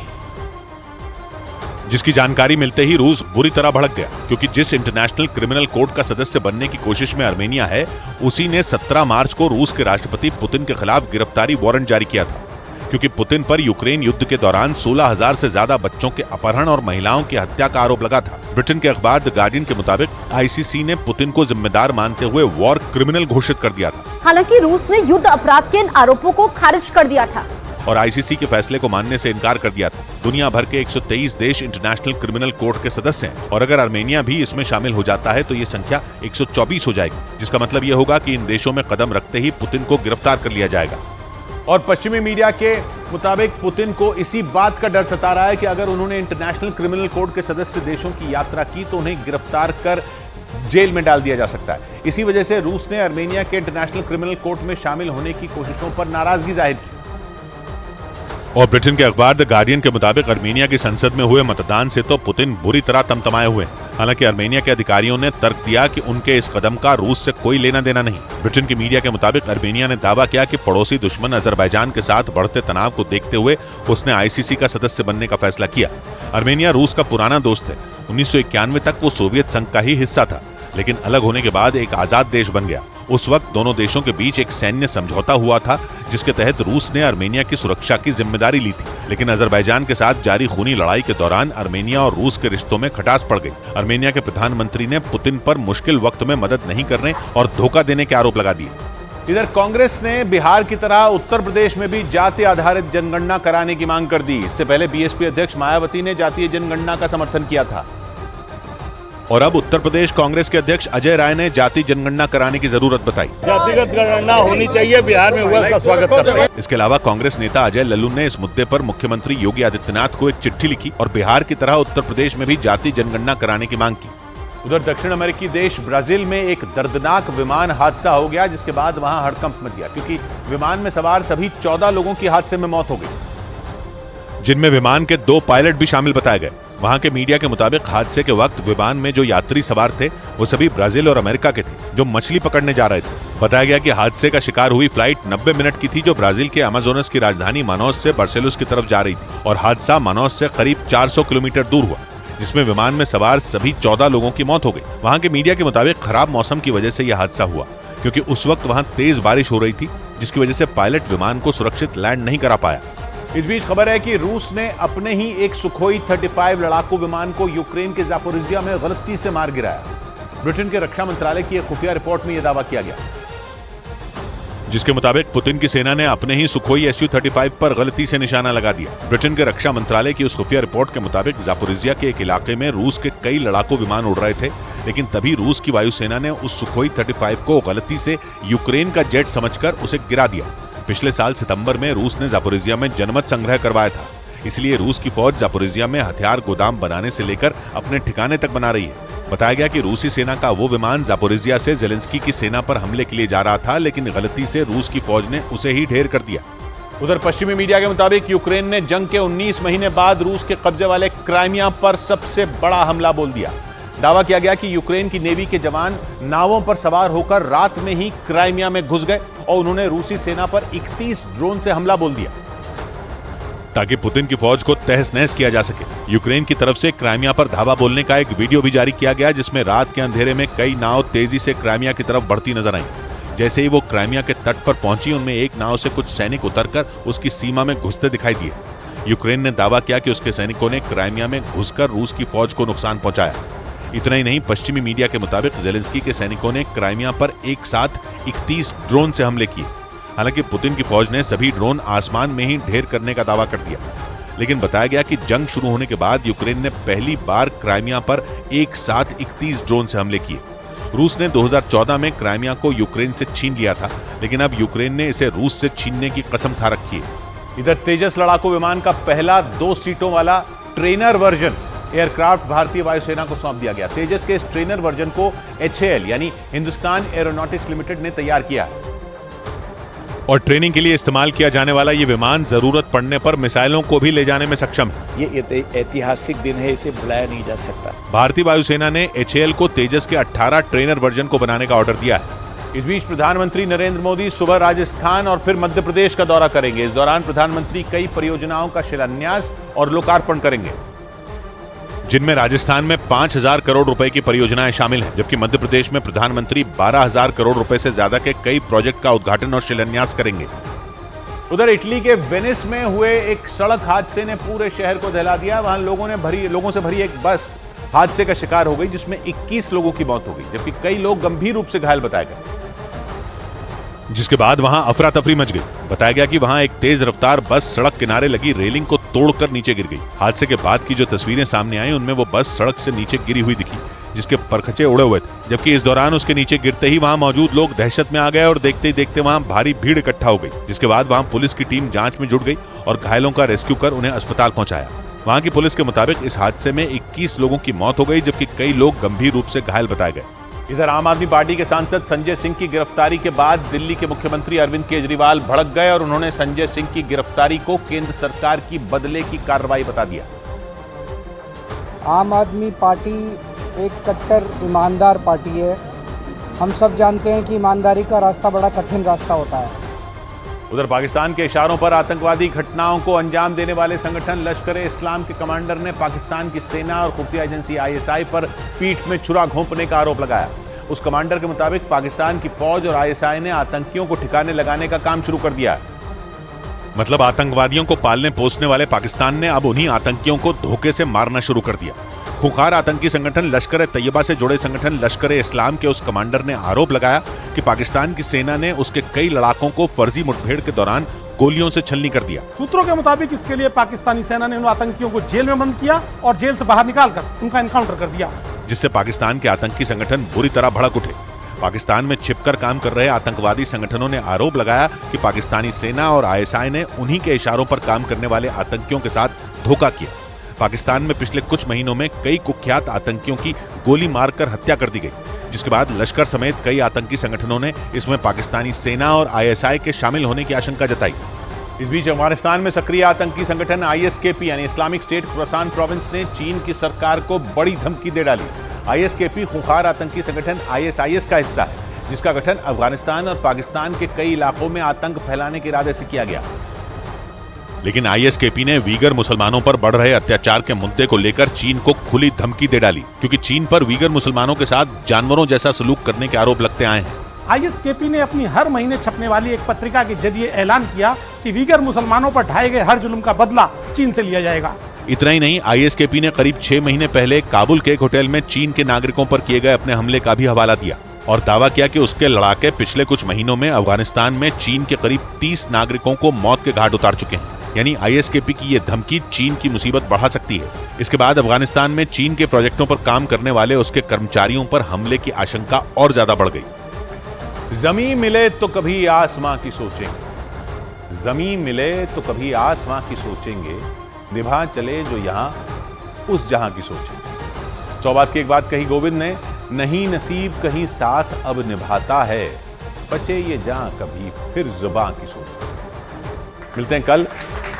Speaker 1: जिसकी जानकारी मिलते ही रूस बुरी तरह भड़क गया, क्योंकि जिस इंटरनेशनल क्रिमिनल कोर्ट का सदस्य बनने की कोशिश में आर्मेनिया है, उसी ने 17 मार्च को रूस के राष्ट्रपति पुतिन के खिलाफ गिरफ्तारी वारंट जारी किया था, क्योंकि पुतिन पर यूक्रेन युद्ध के दौरान 16,000 से ज्यादा बच्चों के अपहरण और महिलाओं की हत्या का आरोप लगा था। ब्रिटेन के अखबार द गार्डियन के मुताबिक आईसीसी ने पुतिन को जिम्मेदार मानते हुए वॉर क्रिमिनल घोषित कर दिया था।
Speaker 9: हालांकि रूस ने युद्ध अपराध के इन आरोपों को खारिज कर दिया था
Speaker 1: और आईसीसी के फैसले को मानने से इनकार कर दिया था। दुनिया भर के 123 देश इंटरनेशनल क्रिमिनल कोर्ट के सदस्य हैं और अगर आर्मेनिया भी इसमें शामिल हो जाता है तो ये संख्या 124 हो जाएगी, जिसका मतलब ये होगा कि इन देशों में कदम रखते ही पुतिन को गिरफ्तार कर लिया जाएगा।
Speaker 6: और पश्चिमी मीडिया के मुताबिक पुतिन को इसी बात का डर सता रहा है कि अगर उन्होंने इंटरनेशनल क्रिमिनल कोर्ट के सदस्य देशों की यात्रा की तो उन्हें गिरफ्तार कर जेल में डाल दिया जा सकता है। इसी वजह से रूस ने आर्मेनिया के इंटरनेशनल क्रिमिनल कोर्ट में शामिल होने की कोशिशों पर नाराजगी जाहिर की।
Speaker 1: और ब्रिटेन के अखबार द गार्डियन के मुताबिक आर्मेनिया की संसद में हुए मतदान से तो पुतिन बुरी तरह तमतमाए हुए हैं। हालांकि आर्मेनिया के अधिकारियों ने तर्क दिया कि उनके इस कदम का रूस से कोई लेना देना नहीं। ब्रिटेन की मीडिया के मुताबिक आर्मेनिया ने दावा किया कि पड़ोसी दुश्मन अजरबैजान के साथ बढ़ते तनाव को देखते हुए उसने आईसीसी का सदस्य बनने का फैसला किया। आर्मेनिया रूस का पुराना दोस्त है। 1991 तक वो सोवियत संघ का ही हिस्सा था, लेकिन अलग होने के बाद एक आजाद देश बन गया। उस वक्त दोनों देशों के बीच एक सैन्य समझौता हुआ था, जिसके तहत रूस ने आर्मेनिया की सुरक्षा की जिम्मेदारी ली थी। लेकिन अजरबैजान के साथ जारी खूनी लड़ाई के दौरान आर्मेनिया और रूस के रिश्तों में खटास पड़ गई। आर्मेनिया के प्रधानमंत्री ने पुतिन पर मुश्किल वक्त में मदद नहीं करने और धोखा देने के आरोप लगा दिए।
Speaker 6: इधर कांग्रेस ने बिहार की तरह उत्तर प्रदेश में भी जाति आधारित जनगणना कराने की मांग कर दी। इससे पहले बीएसपी अध्यक्ष मायावती ने जातीय जनगणना का समर्थन किया था।
Speaker 1: और अब उत्तर प्रदेश कांग्रेस के अध्यक्ष अजय राय ने जाति जनगणना कराने की जरूरत बताई।
Speaker 21: जातिगत जनगणना होनी चाहिए, बिहार में हुआ, इसका स्वागत करते हैं।
Speaker 1: इसके अलावा कांग्रेस नेता अजय लल्लू ने इस मुद्दे पर मुख्यमंत्री योगी आदित्यनाथ को एक चिट्ठी लिखी और बिहार की तरह उत्तर प्रदेश में भी जाति जनगणना कराने की मांग की।
Speaker 6: उधर दक्षिण अमेरिकी देश ब्राजील में एक दर्दनाक विमान हादसा हो गया, जिसके बाद वहां हड़कंप मच गया, क्योंकि विमान में सवार सभी 14 लोगों की हादसे में मौत हो गई,
Speaker 1: जिनमें विमान के 2 पायलट भी शामिल बताए गए। वहां के मीडिया के मुताबिक हादसे के वक्त विमान में जो यात्री सवार थे वो सभी ब्राजील और अमेरिका के थे, जो मछली पकड़ने जा रहे थे। बताया गया कि हादसे का शिकार हुई फ्लाइट 90 मिनट की थी, जो ब्राजील के अमाजोनस की राजधानी मानौस से बार्सिलोस की तरफ जा रही थी और हादसा मानौस से करीब 400 किलोमीटर दूर हुआ, जिसमें विमान में सवार सभी 14 लोगों की मौत हो गई। वहां के मीडिया के मुताबिक खराब मौसम की वजह से यह हादसा हुआ, क्योंकि उस वक्त वहां तेज बारिश हो रही थी, जिसकी वजह से पायलट विमान को सुरक्षित लैंड नहीं करा पाया।
Speaker 6: इस बीच खबर है कि रूस ने अपने ही एक सुखोई 35 लड़ाकू विमान को यूक्रेन के जापोरिजिया में गलती से मार गिराया। ब्रिटेन के रक्षा मंत्रालय की एक खुफिया रिपोर्ट में यह दावा किया गया,
Speaker 1: जिसके मुताबिक पुतिन की सेना ने अपने ही सुखोई Su-35 पर गलती से निशाना लगा दिया। ब्रिटेन के रक्षा मंत्रालय की उस खुफिया रिपोर्ट के मुताबिक जापोरिजिया के एक इलाके में रूस के कई लड़ाकू विमान उड़ रहे थे, लेकिन तभी रूस की वायुसेना ने उस सुखोई 35 को गलती से यूक्रेन का जेट समझकर उसे गिरा दिया। पिछले साल सितंबर में रूस ने जापोरिजिया में जनमत संग्रह करवाया था, इसलिए रूस की फौज जापोरिजिया में हथियार गोदाम बनाने से लेकर अपने ठिकाने तक बना रही है। बताया गया कि रूसी सेना का वो विमान जापोरिजिया से जेलेंस्की की सेना पर हमले के लिए जा रहा था, लेकिन गलती से रूस की फौज ने उसे ही ढेर कर दिया।
Speaker 6: उधर पश्चिमी मीडिया के मुताबिक यूक्रेन ने जंग के 19 महीने बाद रूस के कब्जे वाले क्राइमिया पर सबसे बड़ा हमला बोल दिया। दावा किया गया कि यूक्रेन की नेवी के जवान नावों पर सवार होकर रात में ही क्राइमिया में घुस गए और उन्होंने रूसी सेना पर 31 ड्रोन से हमला बोल दिया।
Speaker 1: ताकि पुतिन की फौज को तहस नहस किया जा सके। यूक्रेन की तरफ से क्राइमिया पर धावा बोलने का एक वीडियो भी जारी किया गया, जिसमें रात के अंधेरे में कई नाव तेजी से क्राइमिया की तरफ बढ़ती नजर आई। जैसे ही वो क्राइमिया के तट पर पहुंची, उनमें एक नाव से कुछ सैनिक उतरकर उसकी सीमा में घुसते दिखाई दिए। यूक्रेन ने दावा किया कि उसके सैनिकों ने क्राइमिया में घुसकर रूस की फौज को नुकसान पहुंचाया। इतना ही नहीं, पश्चिमी मीडिया के मुताबिक जेलेंस्की के सैनिकों ने क्राइमिया पर एक साथ 31 ड्रोन से हमले किए। हालांकि पुतिन की फौज ने सभी ड्रोन आसमान में ही ढेर करने का दावा कर दिया, लेकिन बताया गया कि जंग शुरू होने के बाद यूक्रेन ने पहली बार क्राइमिया पर एक साथ 31 ड्रोन से हमले किए। रूस ने 2014 में क्राइमिया को यूक्रेन से छीन लिया था, लेकिन अब यूक्रेन ने इसे रूस से छीनने की कसम खा रखी है।
Speaker 6: इधर तेजस लड़ाकू विमान का पहला 2 सीटों वाला ट्रेनर वर्जन एयरक्राफ्ट भारतीय वायुसेना को सौंप दिया गया। तेजस के इस ट्रेनर वर्जन को HAL यानी हिंदुस्तान एरोनॉटिक्स लिमिटेड ने तैयार किया है।
Speaker 1: और ट्रेनिंग के लिए इस्तेमाल किया जाने वाला ये विमान जरूरत पड़ने पर मिसाइलों को भी ले जाने में सक्षम है।
Speaker 21: ये ऐतिहासिक दिन है, इसे भुलाया नहीं जा सकता।
Speaker 1: भारतीय वायुसेना ने HAL को तेजस के 18 ट्रेनर वर्जन को बनाने का ऑर्डर दिया है।
Speaker 6: इस बीच प्रधानमंत्री नरेंद्र मोदी सुबह राजस्थान और फिर मध्य प्रदेश का दौरा करेंगे। इस दौरान प्रधानमंत्री कई परियोजनाओं का शिलान्यास और लोकार्पण करेंगे,
Speaker 1: जिनमें राजस्थान में 5,000 करोड़ रुपए की परियोजनाएं शामिल हैं, जबकि मध्य प्रदेश में प्रधानमंत्री 12,000 करोड़ रुपए से ज्यादा के कई प्रोजेक्ट का उद्घाटन और शिलान्यास करेंगे।
Speaker 6: उधर इटली के वेनिस में हुए एक सड़क हादसे ने पूरे शहर को दहला दिया। वहां लोगों से भरी एक बस हादसे का शिकार हो गई, जिसमें 21 लोगों की मौत हो गई, जबकि कई लोग गंभीर रूप से घायल बताए गए,
Speaker 1: जिसके बाद वहां अफरा तफरी मच गई। बताया गया कि वहां एक तेज रफ्तार बस सड़क किनारे लगी रेलिंग को तोड़कर नीचे गिर गई। हादसे के बाद की जो तस्वीरें सामने आई, उनमें वो बस सड़क से नीचे गिरी हुई दिखी, जिसके परखचे उड़े हुए थे। जबकि इस दौरान उसके नीचे गिरते ही वहां मौजूद लोग दहशत में आ गए और देखते ही देखते वहां भारी भीड़ इकट्ठा हो गई, जिसके बाद वहां पुलिस की टीम जांच में जुट गई और घायलों का रेस्क्यू कर उन्हें अस्पताल पहुंचाया। वहां की पुलिस के मुताबिक इस हादसे में 21 लोगों की मौत हो गई, जबकि कई लोग गंभीर रूप से घायल बताए गए।
Speaker 6: इधर आम आदमी पार्टी के सांसद संजय सिंह की गिरफ्तारी के बाद दिल्ली के मुख्यमंत्री अरविंद केजरीवाल भड़क गए और उन्होंने संजय सिंह की गिरफ्तारी को केंद्र सरकार की बदले की कार्रवाई बता दिया।
Speaker 10: आम आदमी पार्टी एक कट्टर ईमानदार पार्टी है। हम सब जानते हैं कि ईमानदारी का रास्ता बड़ा कठिन रास्ता होता है।
Speaker 6: उधर पाकिस्तान के इशारों पर आतंकवादी घटनाओं को अंजाम देने वाले संगठन लश्कर-ए-इस्लाम के कमांडर ने पाकिस्तान की सेना और खुफिया एजेंसी ISI पर पीठ में छुरा घोंपने का आरोप लगाया। उस कमांडर के मुताबिक पाकिस्तान की फौज और ISI ने आतंकियों को ठिकाने लगाने का काम शुरू कर दिया है।
Speaker 1: मतलब आतंकवादियों को पालने पोसने वाले पाकिस्तान ने अब उन्हीं आतंकियों को धोखे से मारना शुरू कर दिया। खुखार आतंकी संगठन लश्कर-ए-तैयबा से जुड़े संगठन लश्कर-ए-इस्लाम के उस कमांडर ने आरोप लगाया कि पाकिस्तान की सेना ने उसके कई लड़ाकों को फर्जी मुठभेड़ के दौरान गोलियों से छलनी कर दिया।
Speaker 22: सूत्रों के मुताबिक इसके लिए पाकिस्तानी सेना ने उन आतंकियों को जेल में बंद किया और जेल से बाहर निकालकर उनका एनकाउंटर कर दिया,
Speaker 1: जिससे पाकिस्तान के आतंकी संगठन बुरी तरह भड़क उठे। पाकिस्तान में छिपकर काम कर रहे आतंकवादी संगठनों ने आरोप लगाया कि पाकिस्तानी सेना और ISI ने उन्हीं के इशारों पर काम करने वाले आतंकियों के साथ धोखा किया। पाकिस्तान में पिछले कुछ महीनों में कई कुख्यात आतंकियों की गोली मारकर हत्या कर दी गई, जिसके बाद लश्कर समेत कई आतंकी संगठनों ने इसमें पाकिस्तानी सेना और ISI के शामिल होने की आशंका जताई।
Speaker 6: इस बीच अफगानिस्तान में सक्रिय आतंकी संगठन ISKP यानी इस्लामिक स्टेट खुरासान प्रोविंस ने चीन की सरकार को बड़ी धमकी दे डाली। ISKP खुखार आतंकी संगठन ISIS का हिस्सा है, जिसका गठन अफगानिस्तान और पाकिस्तान के कई इलाकों में आतंक फैलाने के इरादे से किया गया।
Speaker 1: लेकिन ISKP ने वीगर मुसलमानों पर बढ़ रहे अत्याचार के मुद्दे को लेकर चीन को खुली धमकी दे डाली, क्योंकि चीन पर वीगर मुसलमानों के साथ जानवरों जैसा सलूक करने के आरोप लगते आए हैं।
Speaker 22: ISKP ने अपनी हर महीने छपने वाली एक पत्रिका के जरिए ऐलान किया कि वीगर मुसलमानों पर ढाए गए हर जुल्म का बदला चीन से लिया जाएगा।
Speaker 1: इतना ही नहीं, ISKP ने करीब 6 महीने पहले काबुल के एक होटल में चीन के नागरिकों पर किए गए अपने हमले का भी हवाला दिया और दावा किया कि उसके लड़ाके पिछले कुछ महीनों में अफगानिस्तान में चीन के करीब 30 नागरिकों को मौत के घाट उतार चुके हैं। यानी ISKP की ये धमकी चीन की मुसीबत बढ़ा सकती है। इसके बाद अफगानिस्तान में चीन के प्रोजेक्टों पर काम करने वाले उसके कर्मचारियों पर हमले की आशंका और ज्यादा बढ़ गई।
Speaker 6: जमीन मिले तो कभी आसमां की सोचेंगे, जमीन मिले तो कभी आसमां की सोचेंगे, निभा चले जो यहां उस जहां की सोचेंगे। सौबात की एक बात कही गोविंद ने, नहीं नसीब कहीं साथ अब निभाता है, बचे ये जहां कभी फिर जुबां की सोच। मिलते हैं कल,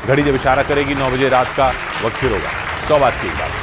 Speaker 6: घड़ी जब इशारा करेगी 9 बजे रात का वक्त फिर होगा। सौबात की एक बात।